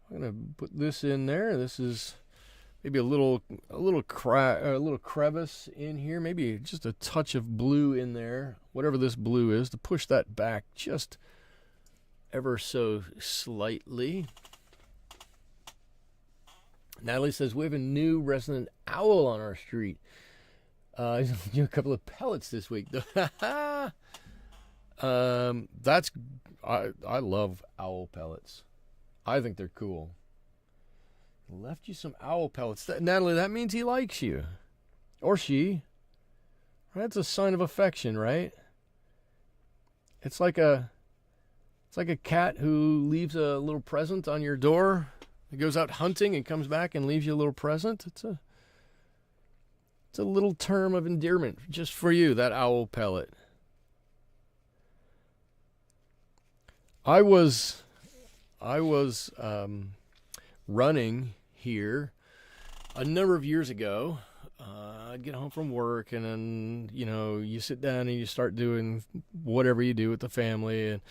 I'm going to put this in there. This is maybe a little crevice in here, maybe just a touch of blue in there, whatever this blue is, to push that back just ever so slightly. Natalie says, we have a new resident owl on our street. He's going to do a couple of pellets this week. I love owl pellets. I think they're cool. Left you some owl pellets. Natalie, that means he likes you. Or she. That's a sign of affection, right? It's like a cat who leaves a little present on your door. He goes out hunting and comes back and leaves you a little present. It's a little term of endearment just for you, that owl pellet. I was running here a number of years ago. I'd get home from work, and then you sit down and you start doing whatever you do with the family, and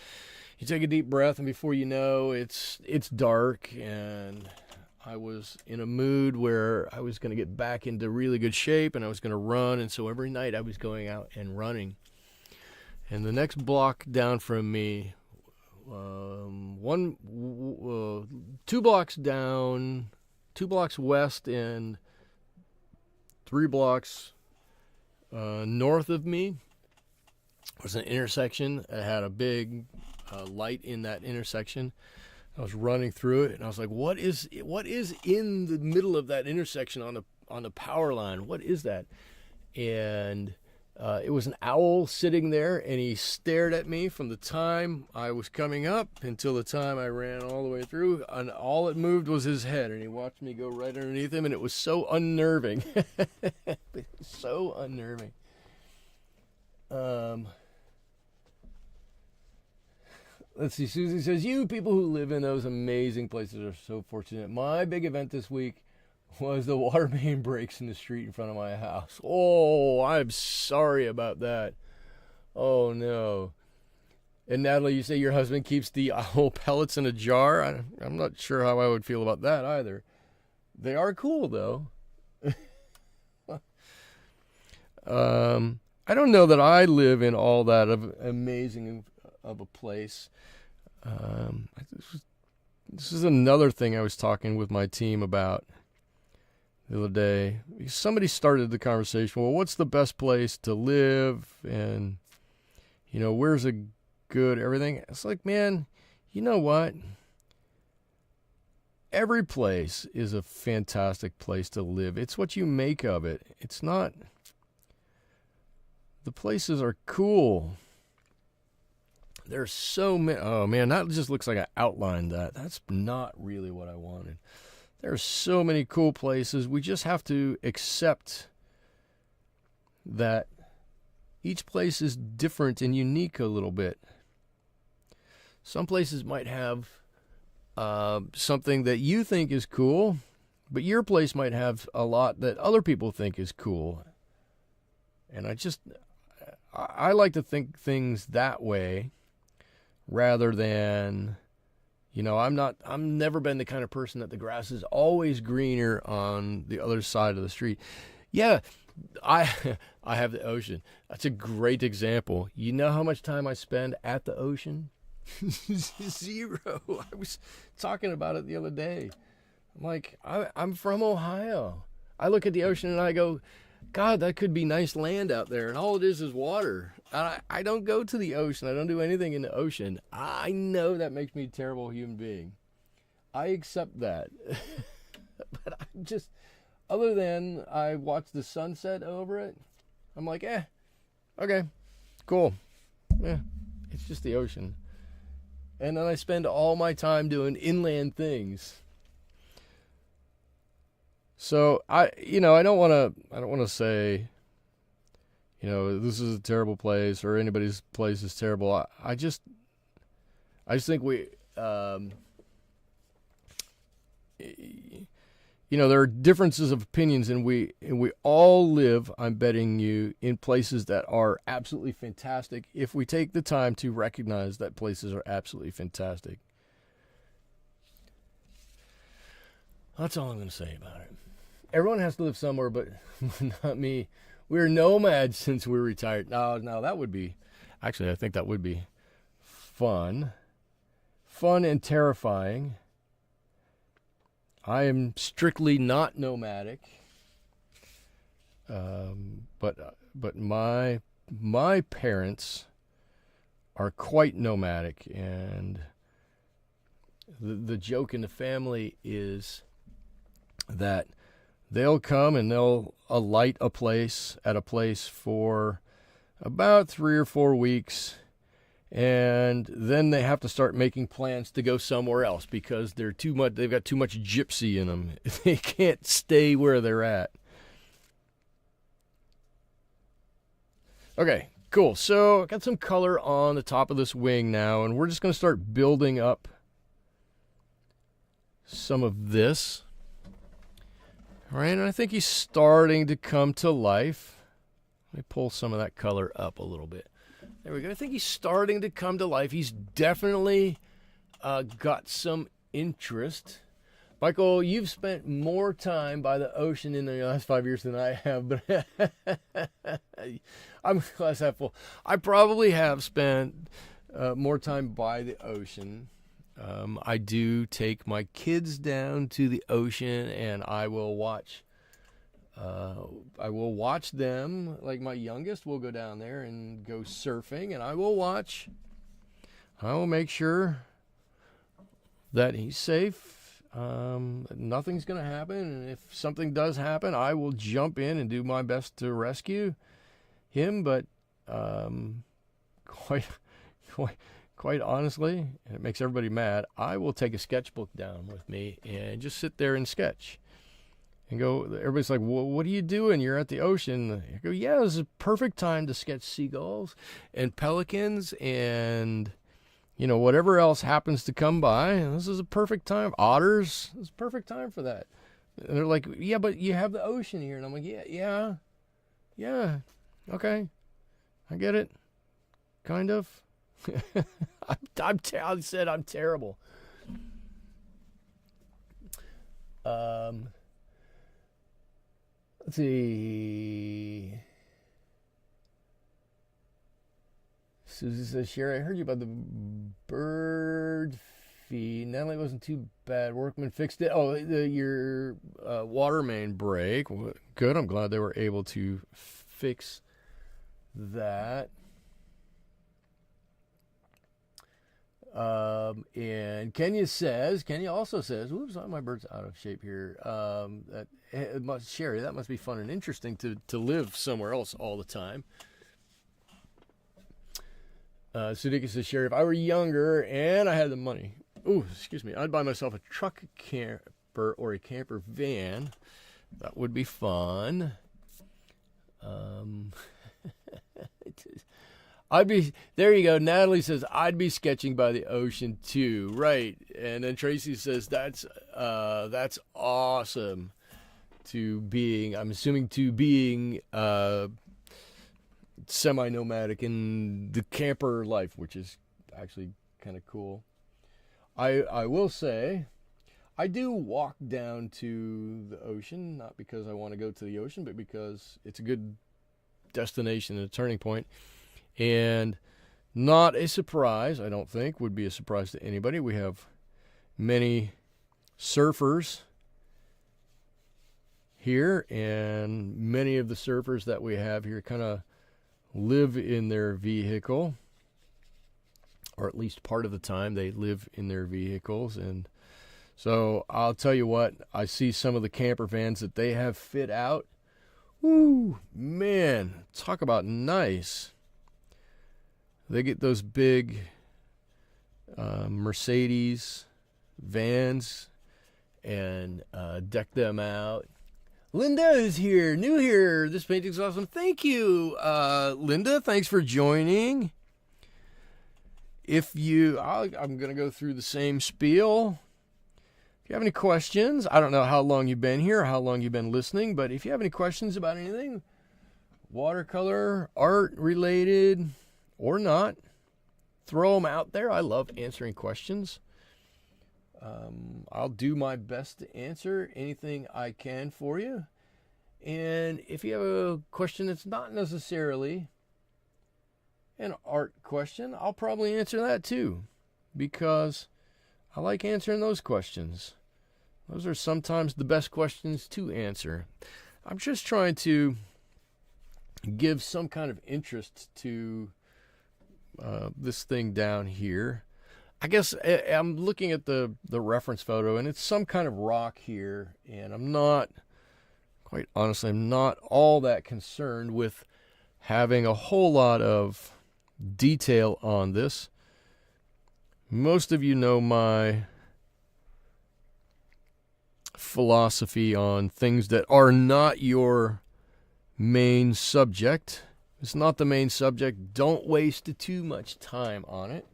you take a deep breath, and before you know, it's dark, and I was in a mood where I was going to get back into really good shape, and I was going to run, and so every night I was going out and running. And the next block down from me, 2 blocks down, 2 blocks west, and 3 blocks north of me was an intersection that had a big light in that intersection. I was running through it, and I was like, what is in the middle of that intersection on the power line? What is that? And it was an owl sitting there, and he stared at me from the time I was coming up until the time I ran all the way through, and all it moved was his head, and he watched me go right underneath him, and it was so unnerving. So unnerving. Let's see, Susie says, you people who live in those amazing places are so fortunate. My big event this week was the water main breaks in the street in front of my house. Oh, I'm sorry about that. Oh, no. And Natalie, you say your husband keeps the owl pellets in a jar? I'm not sure how I would feel about that either. They are cool, though. I don't know that I live in all that of amazing of a place. This is another thing I was talking with my team about the other day. Somebody started the conversation, well, what's the best place to live? And, you know, where's a good everything? It's like, man, you know what? Every place is a fantastic place to live. It's what you make of it. It's not... The places are cool. There's so many... Oh, man, that just looks like I outlined that. That's not really what I wanted. There's so many cool places. We just have to accept that each place is different and unique a little bit. Some places might have something that you think is cool, but your place might have a lot that other people think is cool. And I like to think things that way rather than, you know, I've never been the kind of person that the grass is always greener on the other side of the street. Yeah, I have the ocean. That's a great example. You know how much time I spend at the ocean? Zero. I was talking about it the other day. I'm like, I'm from Ohio. I look at the ocean and I go, God, that could be nice land out there. And all it is water. I don't go to the ocean. I don't do anything in the ocean. I know that makes me a terrible human being. I accept that. But I'm just, other than I watch the sunset over it, I'm like, okay, cool. Yeah, it's just the ocean. And then I spend all my time doing inland things. So I don't want to say, you know, this is a terrible place or anybody's place is terrible. I just think we, you know, there are differences of opinions, and we all live, I'm betting you, in places that are absolutely fantastic if we take the time to recognize that places are absolutely fantastic. That's all I'm going to say about it. Everyone has to live somewhere, but not me. We're nomads since we're retired. No, that would be, actually, I think that would be fun and terrifying. I am strictly not nomadic, but my parents are quite nomadic, and the joke in the family is that they'll come and they'll alight at a place for about 3 or 4 weeks. And then they have to start making plans to go somewhere else because they've got too much gypsy in them. They can't stay where they're at. Okay, cool. So I got some color on the top of this wing now, and we're just going to start building up some of this. All right, and I think he's starting to come to life. Let me pull some of that color up a little bit. There we go. I think he's starting to come to life. He's definitely got some interest. Michael, you've spent more time by the ocean in the last 5 years than I have, but I'm glass half full. I probably have spent more time by the ocean. I do take my kids down to the ocean, and I will watch them. Like my youngest will go down there and go surfing, and I will make sure that he's safe. Nothing's going to happen, and if something does happen, I will jump in and do my best to rescue him. But quite honestly, and it makes everybody mad, I will take a sketchbook down with me and just sit there and sketch. And go, everybody's like, well, what are you doing? You're at the ocean. I go, yeah, this is a perfect time to sketch seagulls and pelicans and, you know, whatever else happens to come by. And this is a perfect time. Otters, it's a perfect time for that. And they're like, yeah, but you have the ocean here. And I'm like, yeah, okay, I get it, kind of. I said I'm terrible. Let's see. Susie says, Sherry, I heard you about the bird feed. Natalie, wasn't too bad. Workman fixed it. Oh, your water main break. Good. I'm glad they were able to fix that. And Kenya also says, oops, my bird's out of shape here. Sherry, that must be fun and interesting to live somewhere else all the time. Sudika says, Sherry, if I were younger and I had the money, I'd buy myself a truck camper or a camper van. That would be fun. There you go. Natalie says, I'd be sketching by the ocean too. Right. And then Tracy says, that's awesome. I'm assuming being semi-nomadic in the camper life, which is actually kind of cool. I will say, I do walk down to the ocean, not because I want to go to the ocean, but because it's a good destination and a turning point. And not a surprise, I don't think, would be a surprise to anybody. We have many surfers here, and many of the surfers that we have here kind of live in their vehicle, or at least part of the time they live in their vehicles. And so I'll tell you what, I see some of the camper vans that they have fit out. Woo, man, talk about nice. They get those big Mercedes vans and deck them out. Linda is here, new here. This painting's awesome. Thank you, Linda. Thanks for joining. I'm going to go through the same spiel. If you have any questions, I don't know how long you've been here or how long you've been listening, but if you have any questions about anything, watercolor, art related, or not, throw them out there. I love answering questions. I'll do my best to answer anything I can for you. And if you have a question that's not necessarily an art question, I'll probably answer that too, because I like answering those questions. Those are sometimes the best questions to answer. I'm just trying to give some kind of interest to this thing down here. I guess I'm looking at the reference photo, and it's some kind of rock here, and I'm not all that concerned with having a whole lot of detail on this. Most of you know my philosophy on things that are not your main subject. It's not the main subject. Don't waste too much time on it.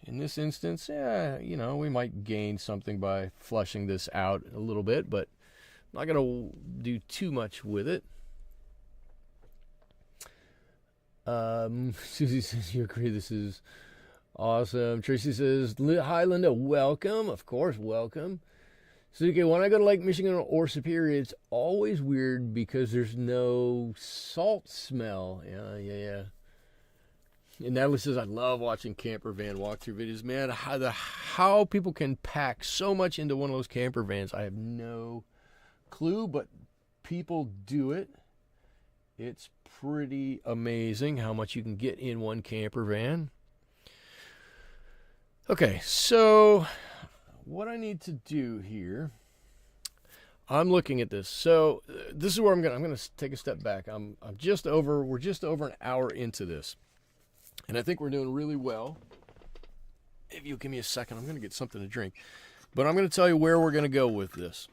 In this instance, we might gain something by flushing this out a little bit, but I'm not going to do too much with it. Susie says, you agree, this is awesome. Tracy says, hi, Linda, welcome. Of course, welcome. Suzuki, when I go to Lake Michigan or Superior, it's always weird because there's no salt smell. Yeah. And Natalie says, I love watching camper van walkthrough videos. Man, how people can pack so much into one of those camper vans, I have no clue, but people do it. It's pretty amazing how much you can get in one camper van. Okay, so what I need to do here, I'm looking at this. So this is where I'm going to take a step back. we're just over an hour into this. And I think we're doing really well. If you'll give me a second, I'm going to get something to drink. But I'm going to tell you where we're going to go with this.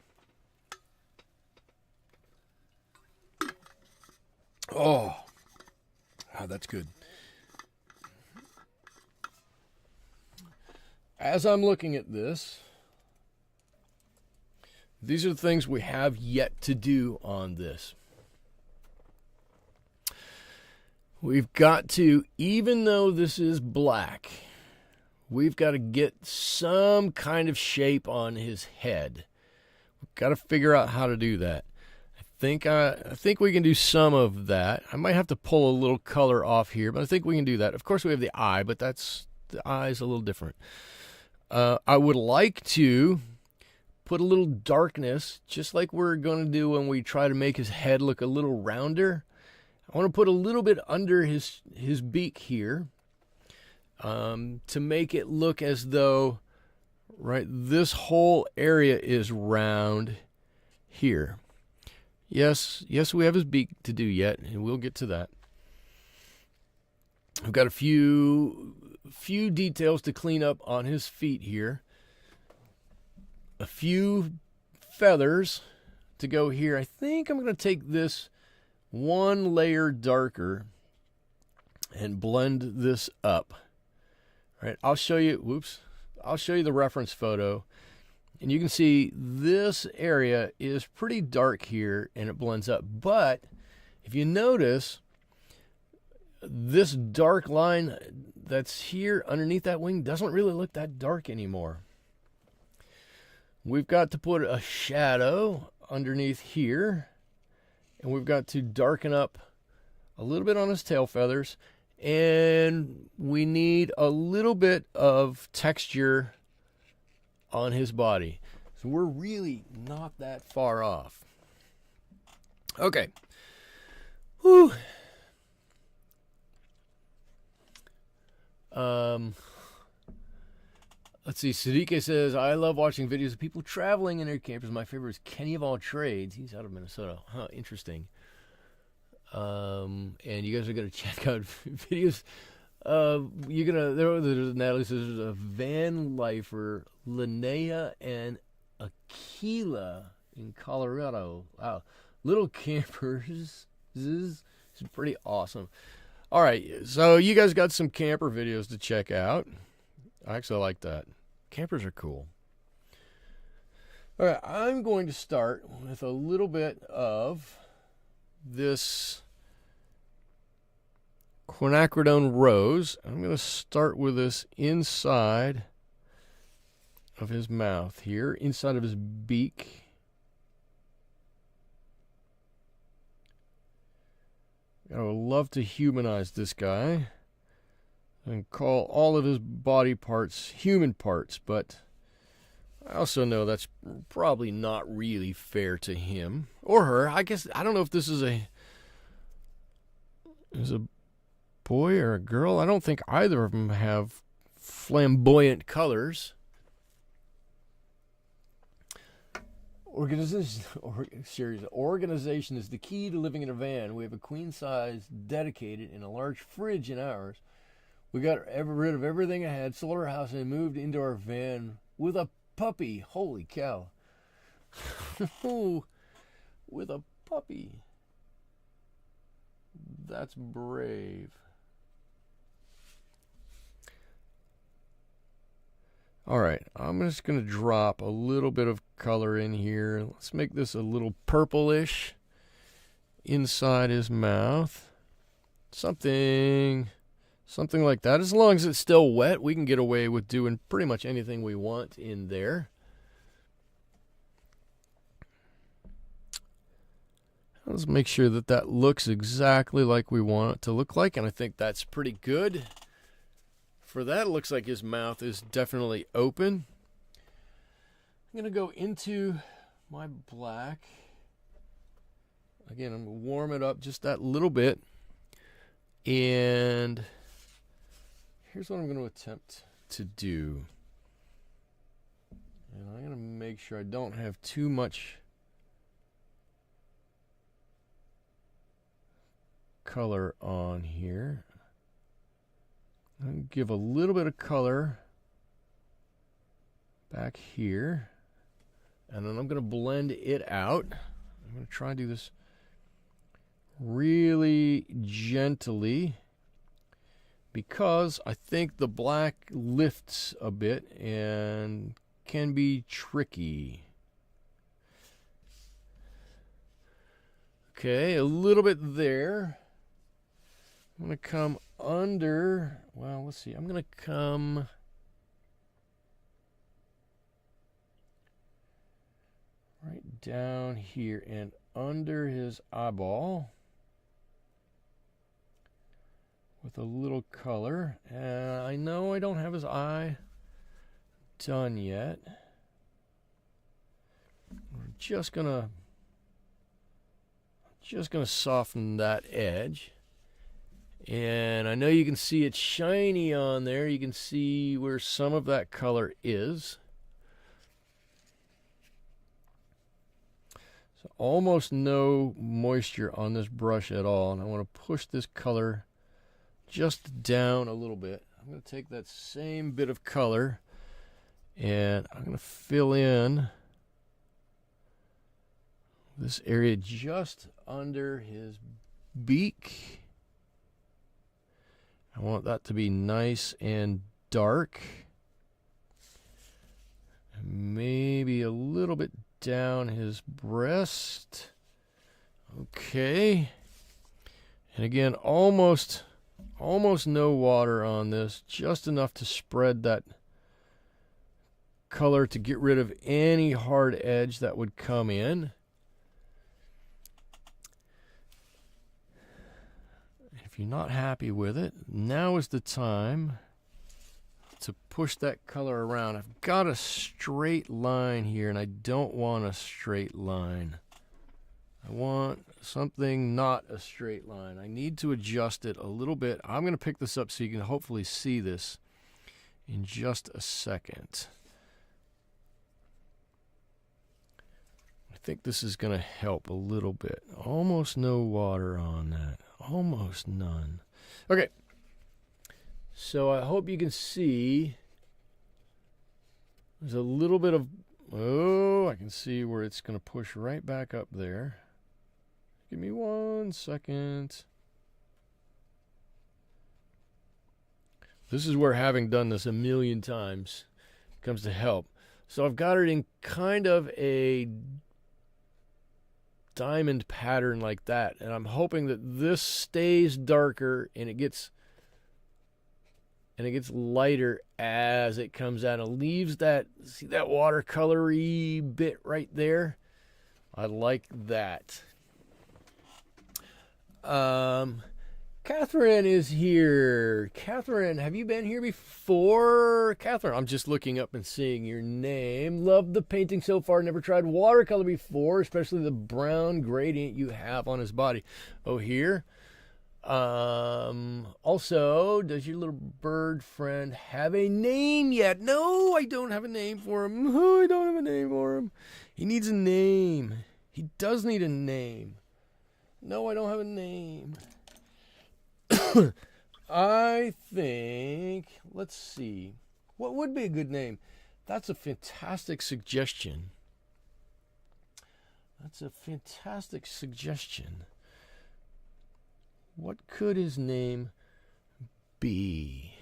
Oh, that's good. As I'm looking at this, these are the things we have yet to do on this. We've got to, even though this is black, we've got to get some kind of shape on his head. We've got to figure out how to do that. I think we can do some of that. I might have to pull a little color off here, but I think we can do that. Of course, we have the eye, but the eye is a little different. I would like to put a little darkness, just like we're going to do when we try to make his head look a little rounder. I want to put a little bit under his beak here to make it look as though, right, this whole area is round here. Yes, we have his beak to do yet, and we'll get to that. I've got a few details to clean up on his feet here. A few feathers to go here. I think I'm going to take this one layer darker and blend this up. All right, I'll show you the reference photo. And you can see this area is pretty dark here, and it blends up. But if you notice, this dark line that's here underneath that wing doesn't really look that dark anymore. We've got to put a shadow underneath here, and we've got to darken up a little bit on his tail feathers, and we need a little bit of texture on his body. So we're really not that far off. Okay. Whew. Let's see. Sadiqa says, I love watching videos of people traveling in their campers. My favorite is Kenny of all trades. He's out of Minnesota. Huh, interesting. And you guys are going to check out videos. Natalie says there's a van lifer, Linnea and Aquila in Colorado. Wow. Little campers. This is pretty awesome. All right. So you guys got some camper videos to check out. I actually like that. Campers are cool. All right. I'm going to start with a little bit of this Quiacridone Rose. I'm going to start with this inside of his mouth here, inside of his beak. I would love to humanize this guy and call all of his body parts human parts, but I also know that's probably not really fair to him or her. I guess I don't know if this is a boy or a girl. I don't think either of them have flamboyant colors. Organization is the key to living in a van. We have a queen size dedicated and a large fridge in ours. We got rid of everything I had, sold our house, and moved into our van with a puppy. Holy cow. With a puppy. That's brave. All right, I'm just going to drop a little bit of color in here. Let's make this a little purplish inside his mouth. Something like that. As long as it's still wet, we can get away with doing pretty much anything we want in there. Let's make sure that that looks exactly like we want it to look like, and I think that's pretty good. For that, it looks like his mouth is definitely open. I'm going to go into my black. Again, I'm going to warm it up just that little bit. And here's what I'm going to attempt to do. And I'm going to make sure I don't have too much color on here. I'll give a little bit of color back here, and then I'm going to blend it out. I'm going to try and do this really gently because I think the black lifts a bit and can be tricky. Okay, a little bit there. I'm going to come under, well, let's see. I'm going to come right down here and under his eyeball with a little color. And I know I don't have his eye done yet. We're just gonna soften that edge. And I know you can see it's shiny on there. You can see where some of that color is. So almost no moisture on this brush at all. And I want to push this color just down a little bit. I'm going to take that same bit of color and I'm going to fill in this area just under his beak. I want that to be nice and dark. Maybe a little bit down his breast. Okay. And again, almost no water on this, just enough to spread that color to get rid of any hard edge that would come in. If you're not happy with it, now is the time to push that color around. I've got a straight line here, and I don't want a straight line. I want something not a straight line. I need to adjust it a little bit. I'm going to pick this up so you can hopefully see this in just a second. I think this is going to help a little bit. Almost no water on that. Almost none. Okay. So I hope you can see there's a little bit of, oh, I can see where it's going to push right back up there. Give me 1 second. This is where having done this a million times comes to help. So I've got it in kind of a diamond pattern like that, and I'm hoping that this stays darker and it gets lighter as it comes out. It leaves that, see that watercolory bit right there? I like that. Catherine is here. Catherine, have you been here before? Catherine, I'm just looking up and seeing your name. Love the painting so far. Never tried watercolor before, especially the brown gradient you have on his body. Oh, here. Also, does your little bird friend have a name yet? No, I don't have a name for him. Oh, I don't have a name for him. He needs a name. He does need a name. No, I don't have a name. I think, let's see, what would be a good name? That's a fantastic suggestion. That's a fantastic suggestion. What could his name be?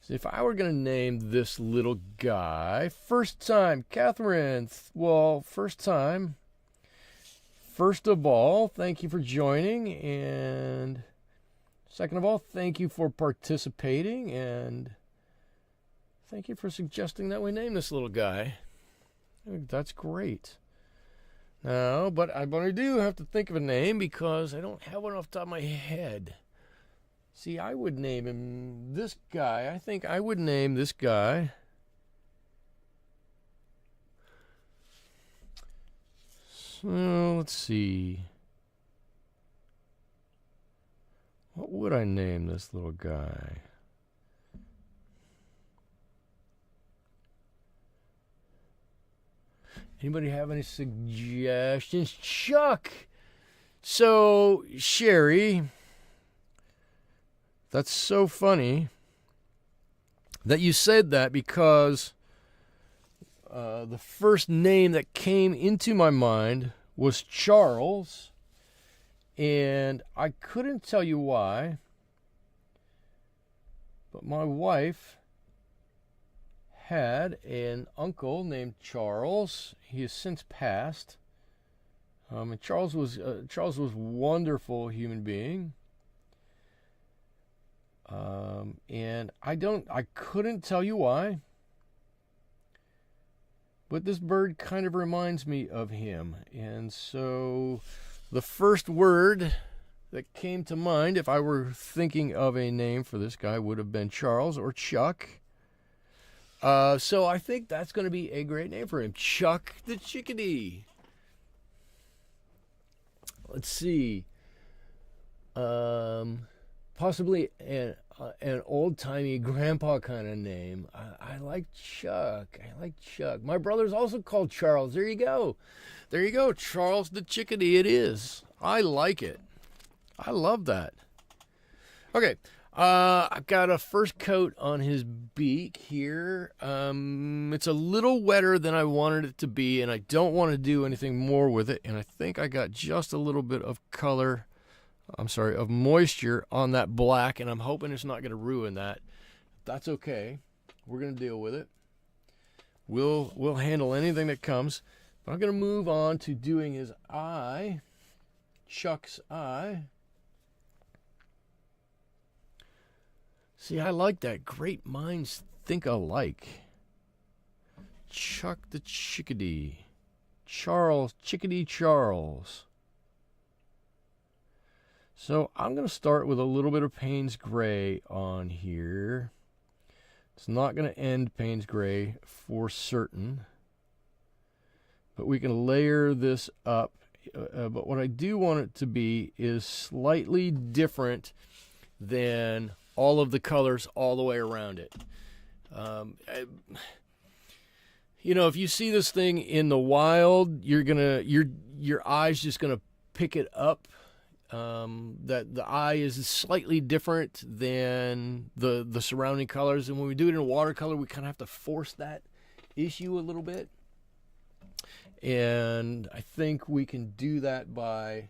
So if I were going to name this little guy, first time, Catherine, well, first time. First of all, thank you for joining, and second of all, thank you for participating, and thank you for suggesting that we name this little guy. I think that's great. Now, but I do have to think of a name because I don't have one off the top of my head. See, I would name him this guy. I think I would name this guy. So, let's see. What would I name this little guy? Anybody have any suggestions? Chuck! So, Sherry, that's so funny that you said that because the first name that came into my mind was Charles, and I couldn't tell you why, but my wife had an uncle named Charles. He has since passed. And Charles was a wonderful human being. And I couldn't tell you why, but this bird kind of reminds me of him. And so the first word that came to mind, if I were thinking of a name for this guy, would have been Charles or Chuck. So I think that's going to be a great name for him, Chuck the Chickadee. Let's see. Possibly an old-timey grandpa kind of name. I like Chuck. My brother's also called Charles. There you go. Charles the Chickadee it is. I like it. I love that. Okay. I've got a first coat on his beak here. It's a little wetter than I wanted it to be, and I don't want to do anything more with it. And I think I got just a little bit of of moisture on that black, and I'm hoping it's not going to ruin that. That's okay. We're going to deal with it. We'll handle anything that comes. But I'm going to move on to doing his eye, Chuck's eye. See, I like that. Great minds think alike. Chuck the Chickadee. Chickadee Charles. So I'm going to start with a little bit of Paynes Gray on here. It's not going to end Paynes Gray for certain, but we can layer this up. But what I do want it to be is slightly different than all of the colors all the way around it. If you see this thing in the wild, your eye's just gonna pick it up. That the eye is slightly different than the surrounding colors, and when we do it in watercolor, we kind of have to force that issue a little bit. And I think we can do that by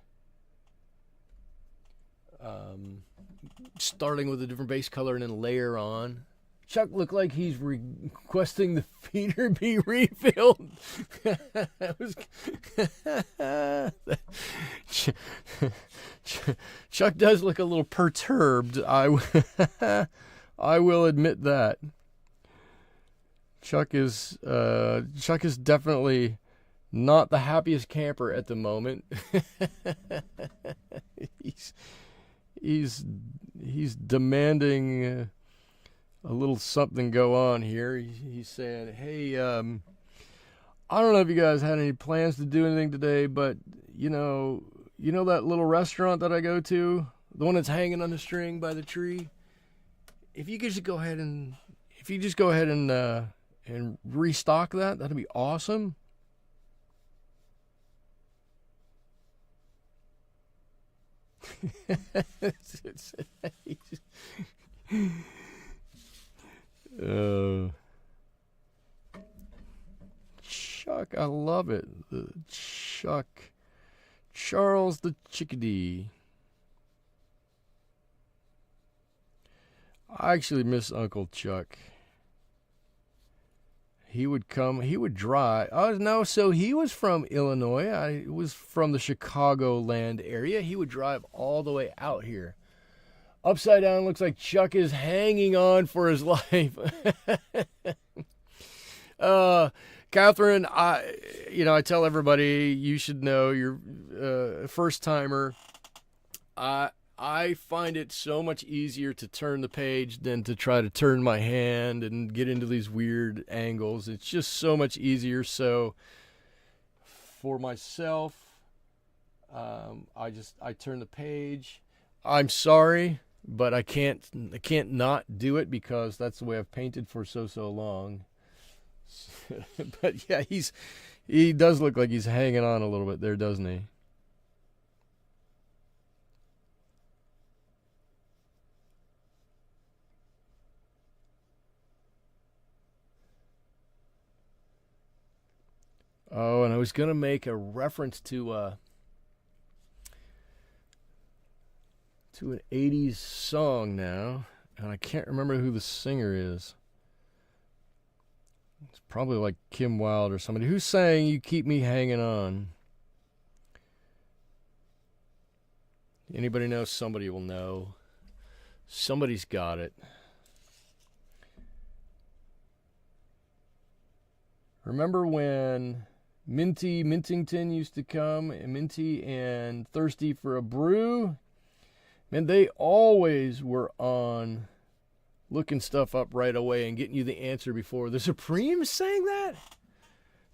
starting with a different base color and then layer on. Chuck looked like he's requesting the feeder be refilled. Chuck does look a little perturbed. I will admit that. Chuck is definitely not the happiest camper at the moment. He's demanding a little something go on here. He's saying, "Hey, I don't know if you guys had any plans to do anything today, but you know that little restaurant that I go to, the one that's hanging on the string by the tree. If you could just go ahead and restock that, that'd be awesome." Chuck, I love it. Chuck, Charles the Chickadee. I actually miss Uncle Chuck. He would come, he would drive. Oh, no, so he was from Illinois. I was from the Chicagoland area. He would drive all the way out here. Upside down, looks like Chuck is hanging on for his life. Catherine, I tell everybody, you should know, you're a first timer. I find it so much easier to turn the page than to try to turn my hand and get into these weird angles. It's just so much easier. So for myself, I turn the page. I'm sorry, but I can't not do it because that's the way I've painted for so long. But yeah, he does look like he's hanging on a little bit there, doesn't he? Oh, and I was going to make a reference to an 80s song now, and I can't remember who the singer is. It's probably like Kim Wilde or somebody. Who's saying you keep me hanging on? Anybody know? Somebody will know. Somebody's got it. Remember when Mintington used to come, Minty and Thirsty for a Brew? Man, they always were on looking stuff up right away and getting you the answer before. The Supremes sang that?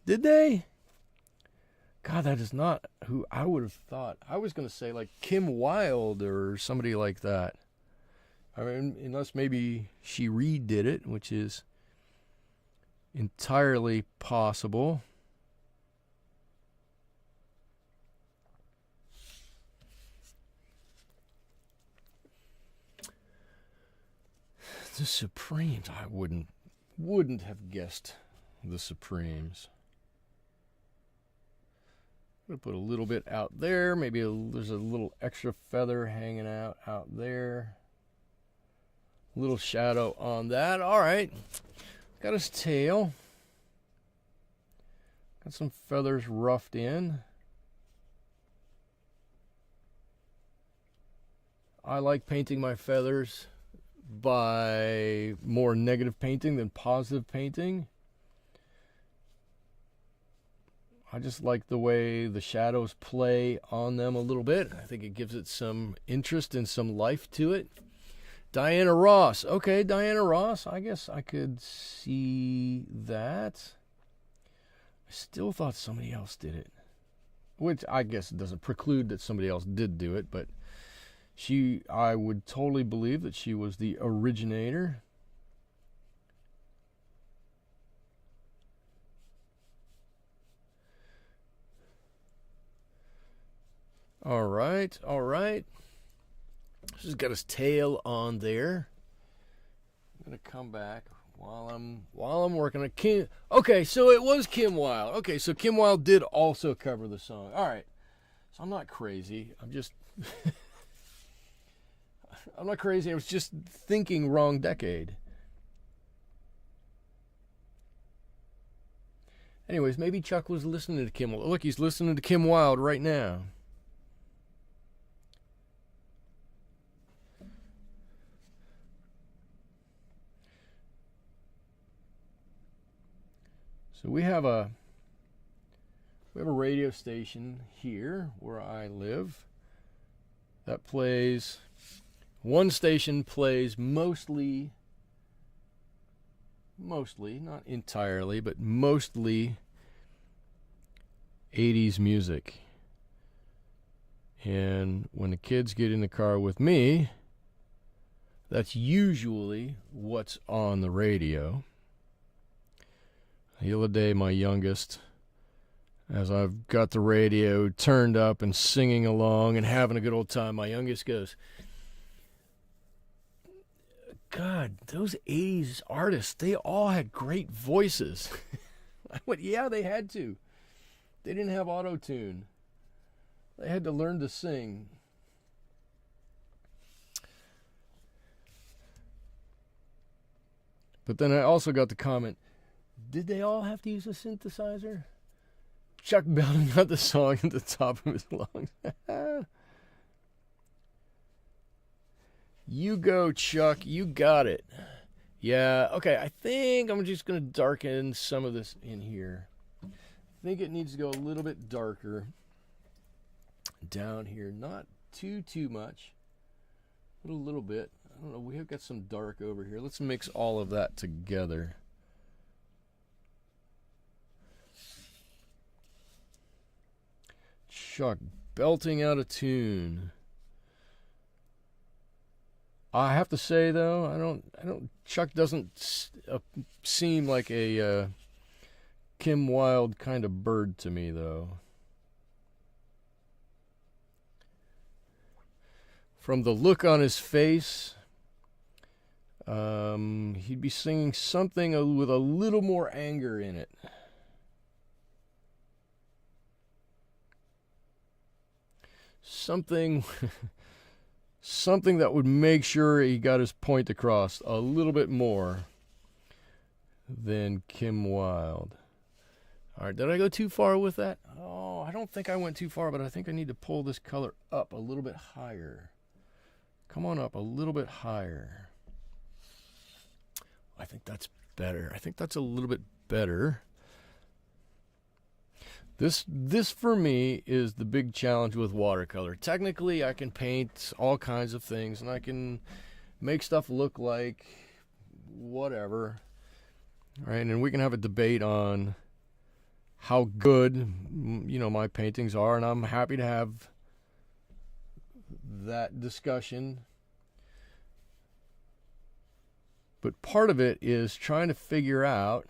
Did they? God, that is not who I would have thought. I was going to say like Kim Wilde or somebody like that. I mean, unless maybe she redid it, which is entirely possible. The Supremes, I wouldn't have guessed the Supremes. I'm going to put a little bit out there. Maybe there's a little extra feather hanging out there. A little shadow on that. All right. Got his tail. Got some feathers roughed in. I like painting my feathers by more negative painting than positive painting. I just like the way the shadows play on them a little bit. I think it gives it some interest and some life to it. Diana Ross. Okay, Diana Ross. I guess I could see that. I still thought somebody else did it. Which I guess it doesn't preclude that somebody else did do it, but I would totally believe that she was the originator. All right, all right. He's got his tail on there. I'm gonna come back while I'm working on Kim. Okay, so it was Kim Wilde. Okay, so Kim Wilde did also cover the song. All right, so I'm not crazy. I'm just I'm not crazy. I was just thinking wrong decade. Anyways, maybe Chuck was listening to Kim. Look, he's listening to Kim Wilde right now. So we have a radio station here where I live that plays. One station plays mostly, not entirely, but mostly 80s music. And when the kids get in the car with me, that's usually what's on the radio. The other day, my youngest, as I've got the radio turned up and singing along and having a good old time, my youngest goes, God, those 80s artists, they all had great voices. I went, yeah, they had to. They didn't have auto-tune. They had to learn to sing. But then I also got the comment, did they all have to use a synthesizer? Chuck belting out the song at the top of his lungs. You go, Chuck. You got it. Yeah, okay, I think I'm just going to darken some of this in here. I think it needs to go a little bit darker down here. Not too much, but a little bit. I don't know, we have got some dark over here. Let's mix all of that together. Chuck belting out a tune. I have to say though, I don't. Chuck doesn't seem like a Kim Wilde kind of bird to me though. From the look on his face, he'd be singing something with a little more anger in it. Something that would make sure he got his point across a little bit more than Kim Wilde. All right, did I go too far with that? Oh, I don't think I went too far, but I think I need to pull this color up a little bit higher. Come on up a little bit higher. I think that's better. I think that's a little bit better. This for me is the big challenge with watercolor. Technically, I can paint all kinds of things, and I can make stuff look like whatever, right? And we can have a debate on how good, you know, my paintings are, and I'm happy to have that discussion. But part of it is trying to figure out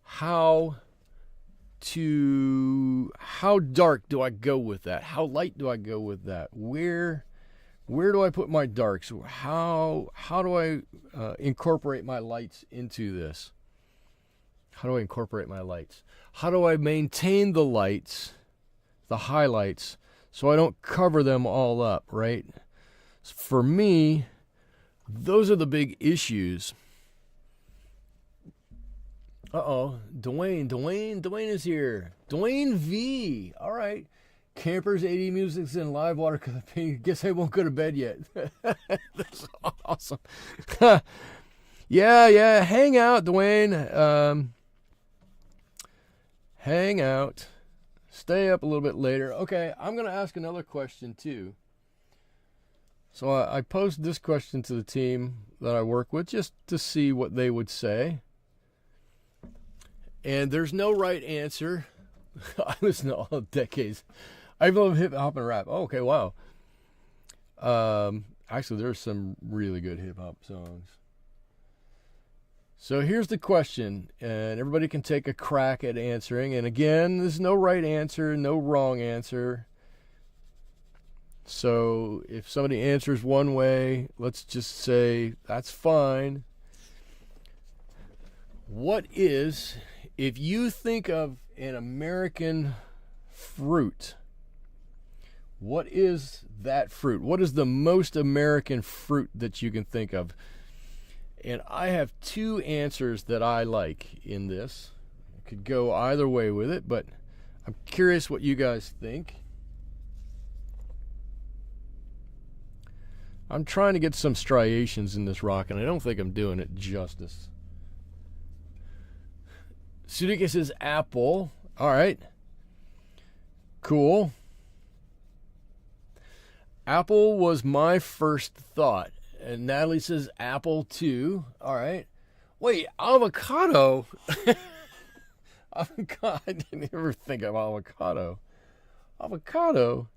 how dark do I go with that? How light do I go with that? Where do I put my darks? How do I incorporate my lights into this? How do I incorporate my lights? How do I maintain the lights, the highlights, so I don't cover them all up, right? For me, those are the big issues. Dwayne is here. Dwayne V. All right. Campers, 80 musics, and live watercolor painting. Guess I won't go to bed yet. That's awesome. Yeah. Hang out, Dwayne. Hang out. Stay up a little bit later. Okay, I'm going to ask another question, too. So I posed this question to the team that I work with just to see what they would say. And there's no right answer. I listen to all decades. I love hip hop and rap. Oh, okay, wow. Actually, there's some really good hip hop songs. So here's the question, and everybody can take a crack at answering. And again, there's no right answer, no wrong answer. So if somebody answers one way, let's just say that's fine. What is, if you think of an American fruit, what is that fruit? What is the most American fruit that you can think of? And I have two answers that I like in this. I could go either way with it, but I'm curious what you guys think. I'm trying to get some striations in this rock, and I don't think I'm doing it justice. Sudika says apple. All right. Cool. Apple was my first thought. And Natalie says apple too. All right. Wait, avocado? Avocado. I didn't ever think of avocado. Avocado?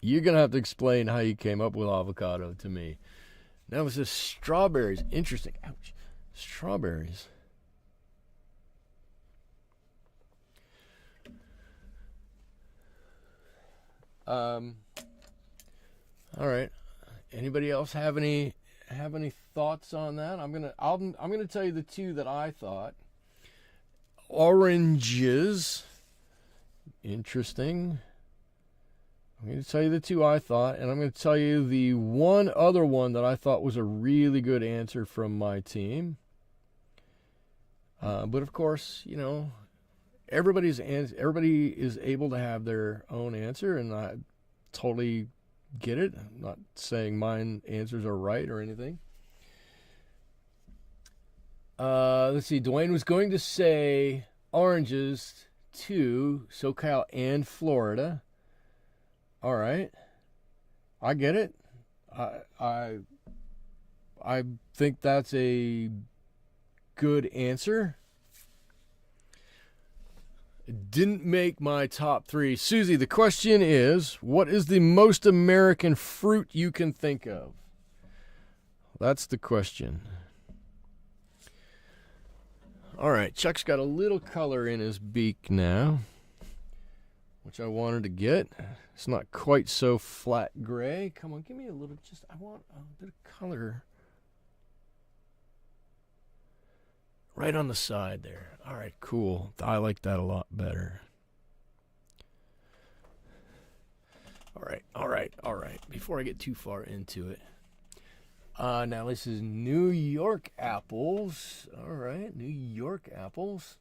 You're going to have to explain how you came up with avocado to me. Now it says strawberries. Interesting. Ouch. Strawberries. All right. Anybody else have any thoughts on that? I'm gonna tell you the two that I thought. Oranges. Interesting. I'm going to tell you the two I thought, and I'm going to tell you the one other one that I thought was a really good answer from my team. But of course, you know, everybody is able to have their own answer, and I totally get it. I'm not saying mine answers are right or anything. Let's see. Dwayne was going to say oranges too, SoCal and Florida. All right, I get it. I think that's a good answer. It didn't make my top three. Susie, the question is, what is the most American fruit you can think of? That's the question. All right, Chuck's got a little color in his beak now, which I wanted to get. It's not quite so flat gray. Come on, give me a little, I want a bit of color right on the side there. All right, cool. I like that a lot better. All All right. Before I get too far into it. Now this is New York apples. All right, New York apples.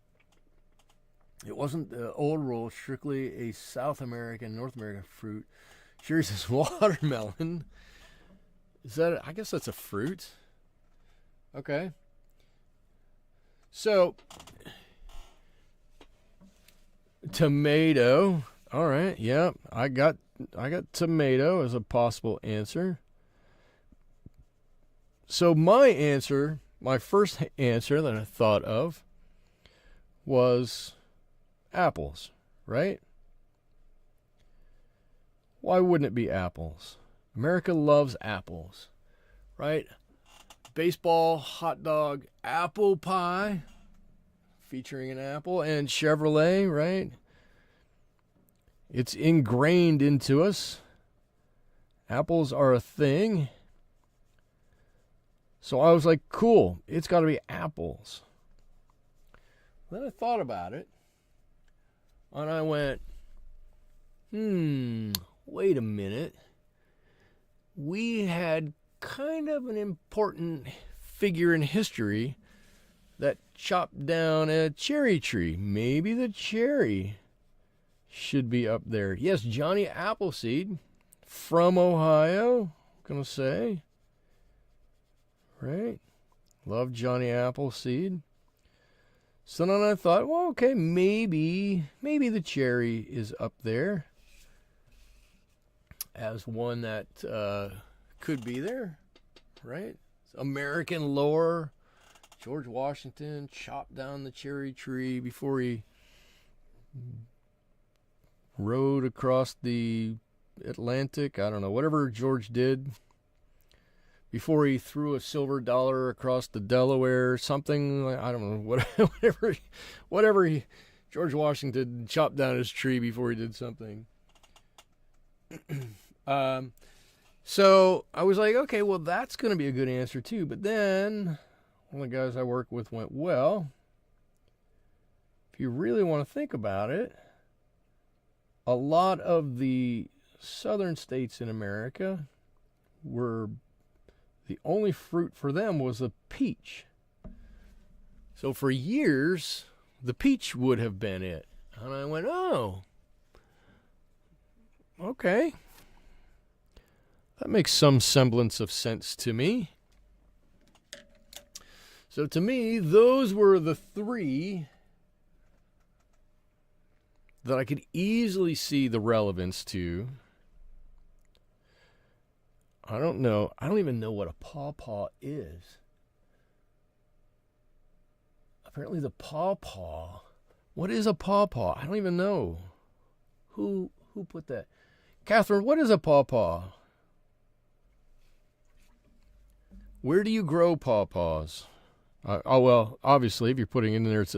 It wasn't the old rule, strictly a South American, North American fruit. Here's this watermelon. Is that, I guess that's a fruit. Okay. So, tomato. All right, yeah, I got tomato as a possible answer. So my answer, my first answer that I thought of was apples, right? Why wouldn't it be apples? America loves apples, right? Baseball, hot dog, apple pie, featuring an apple, and Chevrolet, right? It's ingrained into us. Apples are a thing. So I was like, cool, it's got to be apples. Then I thought about it, and I went, wait a minute. We had kind of an important figure in history that chopped down a cherry tree. Maybe the cherry should be up there. Yes, Johnny Appleseed from Ohio, I'm going to say. Right? Love Johnny Appleseed. So then I thought, well, okay, maybe the cherry is up there as one that could be there, right? American lore. George Washington chopped down the cherry tree before he rode across the Atlantic. I don't know, whatever George did. Before he threw a silver dollar across the Delaware, something, I don't know, whatever George Washington chopped down his tree before he did something. So I was like, okay, well, that's going to be a good answer too. But then one of the guys I work with went, well, if you really want to think about it, a lot of the southern states in America were, the only fruit for them was a peach. So for years, the peach would have been it. And I went, oh, okay. That makes some semblance of sense to me. So to me, those were the three that I could easily see the relevance to. I don't know. I don't even know what a pawpaw is. Apparently the pawpaw. What is a pawpaw? I don't even know. Who put that? Catherine, what is a pawpaw? Where do you grow pawpaws? Well, obviously, if you're putting it in there, it's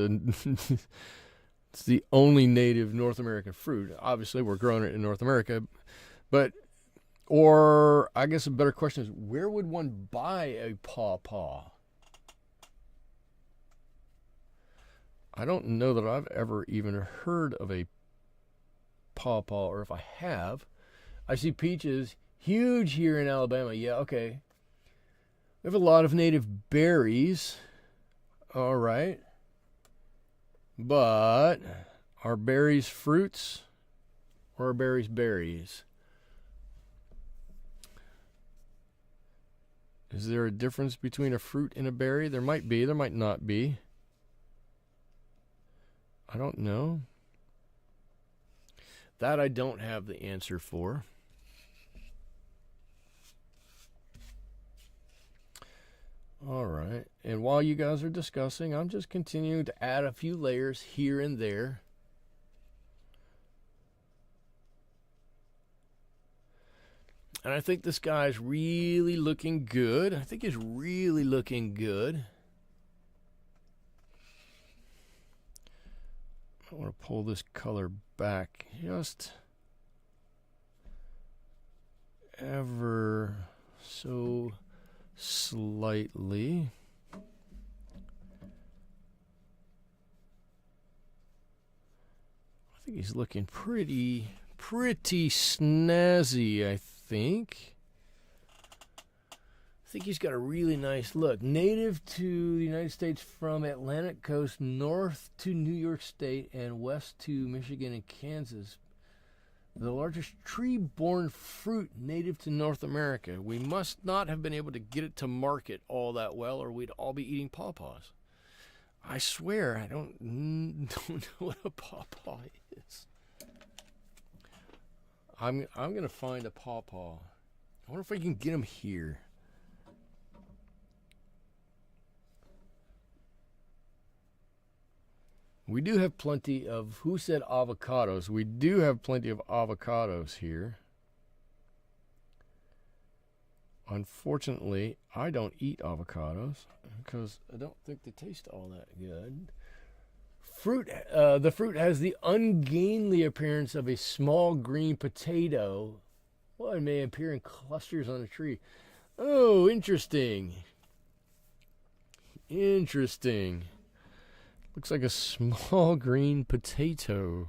the only native North American fruit. Obviously, we're growing it in North America. But, or I guess a better question is, where would one buy a pawpaw? I don't know that I've ever even heard of a pawpaw, or if I have. I see peaches huge here in Alabama. Yeah, okay. We have a lot of native berries. All right. But are berries fruits or are berries berries? Is there a difference between a fruit and a berry? There might be, there might not be. I don't know. That I don't have the answer for. All right. And while you guys are discussing, I'm just continuing to add a few layers here and there. And I think this guy's really looking good. I think he's really looking good. I want to pull this color back just ever so slightly. I think he's looking pretty pretty snazzy, I think. I think he's got a really nice look. Native to the United States from Atlantic coast north to New York State and west to Michigan and Kansas. The largest tree-borne fruit native to North America. We must not have been able to get it to market all that well, or we'd all be eating pawpaws. I swear, I don't know what a pawpaw is. I'm gonna find a pawpaw. I wonder if I can get him here. We do have plenty of, who said avocados? We do have plenty of avocados here. Unfortunately, I don't eat avocados because I don't think they taste all that good. The fruit has the ungainly appearance of a small green potato. Well, it may appear in clusters on a tree. Oh, interesting. Interesting. Looks like a small green potato.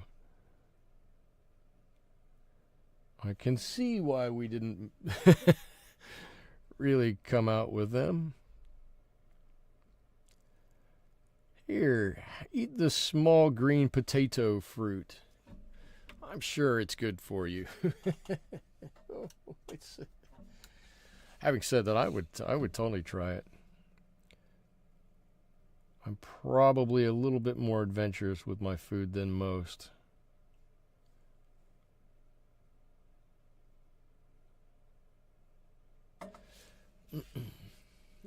I can see why we didn't really come out with them. Here, eat the small green potato fruit. I'm sure it's good for you. Having said that, I would totally try it. I'm probably a little bit more adventurous with my food than most.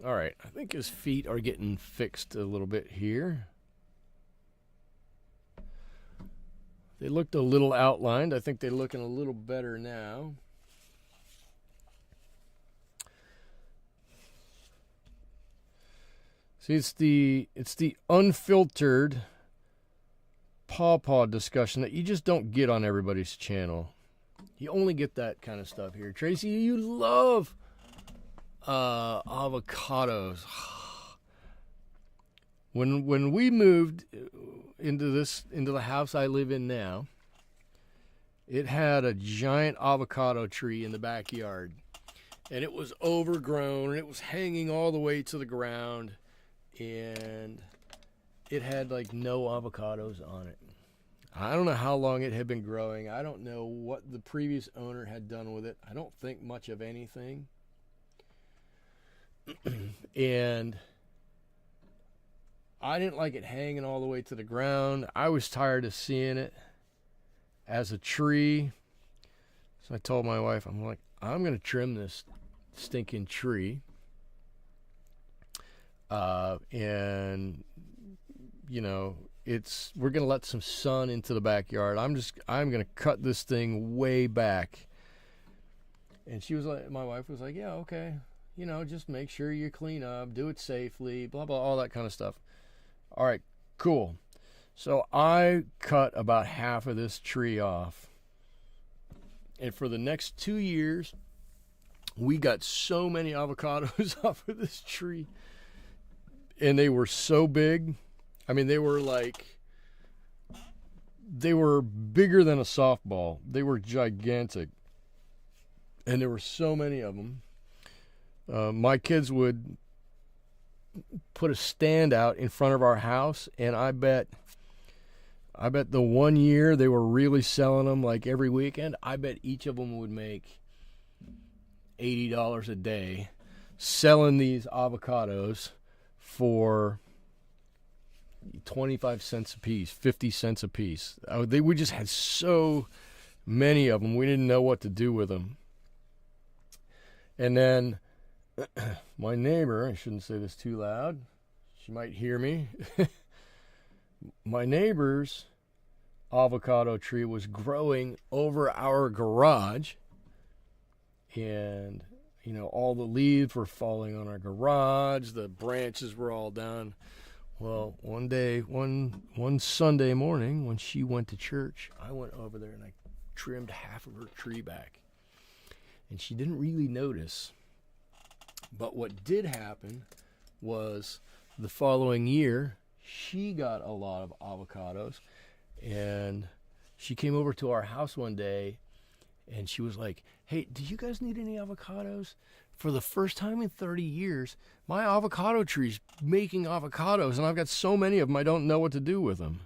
All right, I think his feet are getting fixed a little bit here. They looked a little outlined. I think they're looking a little better now. See, it's the unfiltered pawpaw discussion that you just don't get on everybody's channel. You only get that kind of stuff here. Tracy, you love avocados. When we moved into the house I live in now, it had a giant avocado tree in the backyard, and it was overgrown, and it was hanging all the way to the ground, and it had like no avocados on it. I don't know how long it had been growing. I don't know what the previous owner had done with it. I don't think much of anything. And I didn't like it hanging all the way to the ground. I was tired of seeing it as a tree. So I told my wife, I'm like, I'm going to trim this stinking tree. And, you know, we're going to let some sun into the backyard. I'm going to cut this thing way back. And she was like, my wife was like, yeah, okay. You know, just make sure you clean up, do it safely, blah, blah, all that kind of stuff. All right, cool. So I cut about half of this tree off. And for the next 2 years, we got so many avocados off of this tree. And they were so big. I mean, they were bigger than a softball. They were gigantic. And there were so many of them. My kids would put a stand out in front of our house, and I bet the 1 year they were really selling them like every weekend, I bet each of them would make $80 a day selling these avocados for 25 cents a piece, 50 cents a piece. We just had so many of them, we didn't know what to do with them. And then my neighbor, I shouldn't say this too loud, she might hear me. My neighbor's avocado tree was growing over our garage, and you know, all the leaves were falling on our garage, the branches were all down. Well, one Sunday morning when she went to church, I went over there and I trimmed half of her tree back, and she didn't really notice. But what did happen was the following year, she got a lot of avocados, and she came over to our house one day and she was like, hey, do you guys need any avocados? For the first time in 30 years, my avocado tree's making avocados, and I've got so many of them I don't know what to do with them.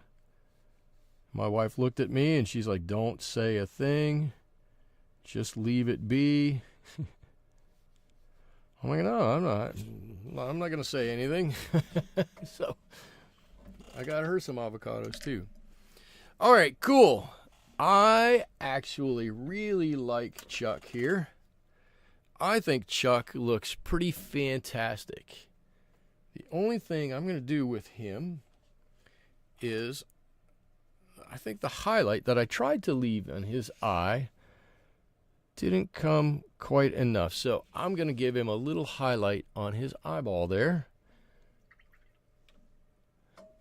My wife looked at me and she's like, don't say a thing. Just leave it be. I'm like, no, I'm not going to say anything. So I got her some avocados too. All right, cool. I actually really like Chuck here. I think Chuck looks pretty fantastic. The only thing I'm going to do with him is, I think the highlight that I tried to leave on his eye didn't come quite enough. So I'm going to give him a little highlight on his eyeball there.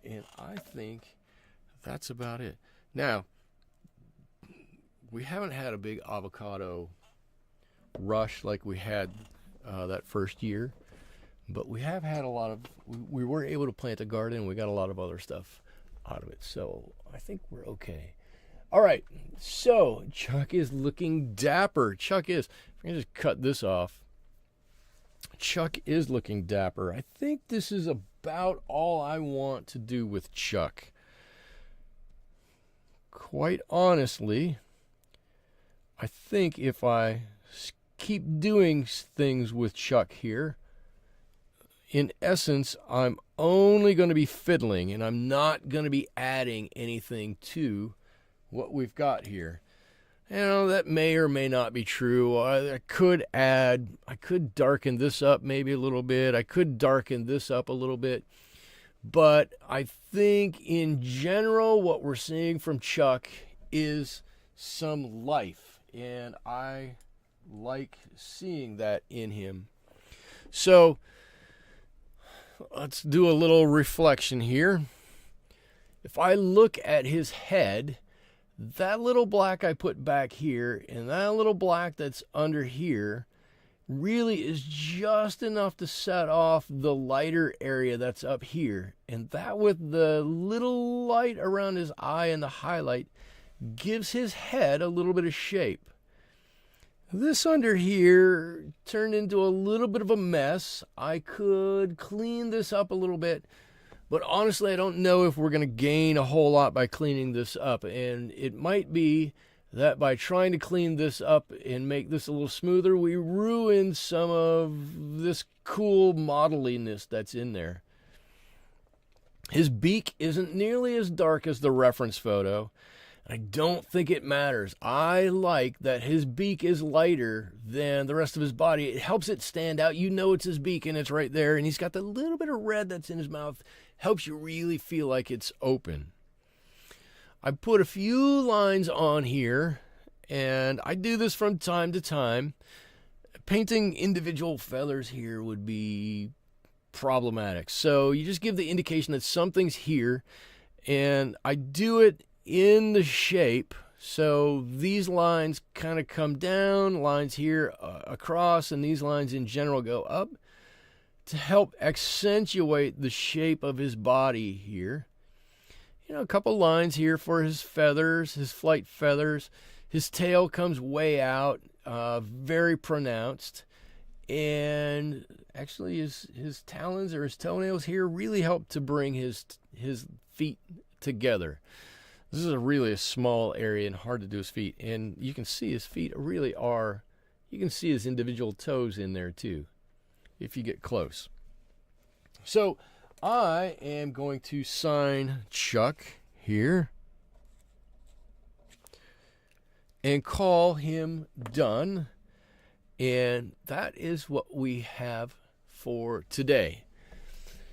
And I think that's about it. Now, we haven't had a big avocado rush like we had that first year, but we have had a lot of, we were able to plant a garden and we got a lot of other stuff out of it. So I think we're okay. All right, so Chuck is looking dapper. Chuck is, I'm going to just cut this off. Chuck is looking dapper. I think this is about all I want to do with Chuck. Quite honestly, I think if I keep doing things with Chuck here, in essence, I'm only going to be fiddling and I'm not going to be adding anything to what we've got here. You know, that may or may not be true. I could darken this up maybe a little bit. I could darken this up a little bit. But I think in general, what we're seeing from Chuck is some life. And I like seeing that in him. So let's do a little reflection here. If I look at his head, that little black I put back here and that little black that's under here really is just enough to set off the lighter area that's up here. And that, with the little light around his eye and the highlight, gives his head a little bit of shape. This under here turned into a little bit of a mess. I could clean this up a little bit, but honestly, I don't know if we're going to gain a whole lot by cleaning this up. And it might be that by trying to clean this up and make this a little smoother, we ruin some of this cool modeliness that's in there. His beak isn't nearly as dark as the reference photo. I don't think it matters. I like that his beak is lighter than the rest of his body. It helps it stand out. You know it's his beak and it's right there. And he's got the little bit of red that's in his mouth. Helps you really feel like it's open. I put a few lines on here, and I do this from time to time. Painting individual feathers here would be problematic. So you just give the indication that something's here, and I do it in the shape. So these lines kind of come down, lines here across, and these lines in general go up to help accentuate the shape of his body here. You know, a couple lines here for his feathers, his flight feathers. His tail comes way out, very pronounced. And actually his talons or his toenails here really help to bring his feet together. This is really a small area and hard to do his feet. And you can see his feet really are, you can see his individual toes in there too, if you get close. So I am going to sign Chuck here and call him done. And that is what we have for today.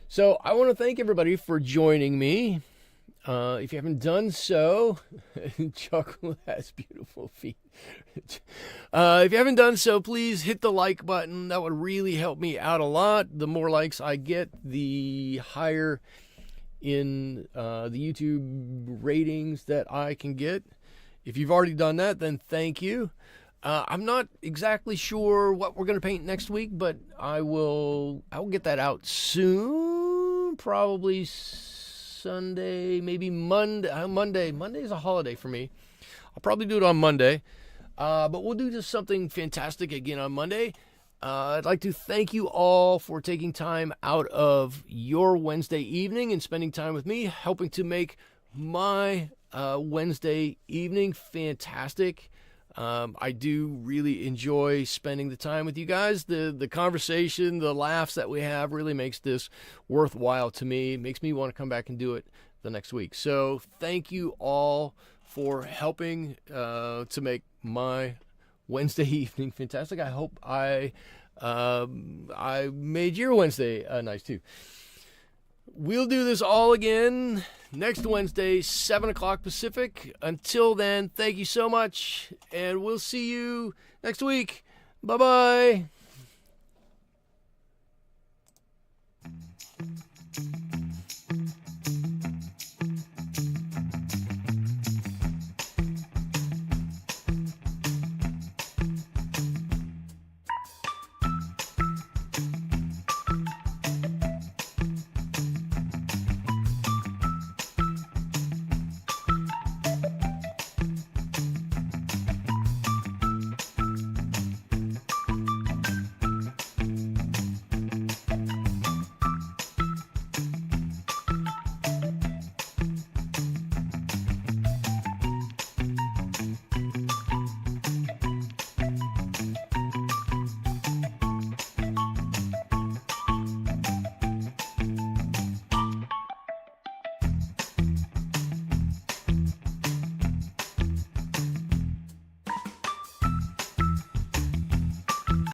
So I want to thank everybody for joining me. If you haven't done so, Chuck has beautiful feet. If you haven't done so, please hit the like button. That would really help me out a lot. The more likes I get, the higher in the YouTube ratings that I can get. If you've already done that, then thank you. I'm not exactly sure what we're going to paint next week, but I will get that out soon, probably Sunday, maybe Monday. Monday is a holiday for me. I'll probably do it on Monday. But we'll do just something fantastic again on Monday. I'd like to thank you all for taking time out of your Wednesday evening and spending time with me, helping to make my Wednesday evening fantastic. I do really enjoy spending the time with you guys. The conversation, the laughs that we have really makes this worthwhile to me. It makes me want to come back and do it the next week. So thank you all for helping to make my Wednesday evening fantastic. I hope I made your Wednesday nice too. We'll do this all again next Wednesday, 7 o'clock Pacific. Until then, thank you so much, and we'll see you next week. Bye-bye.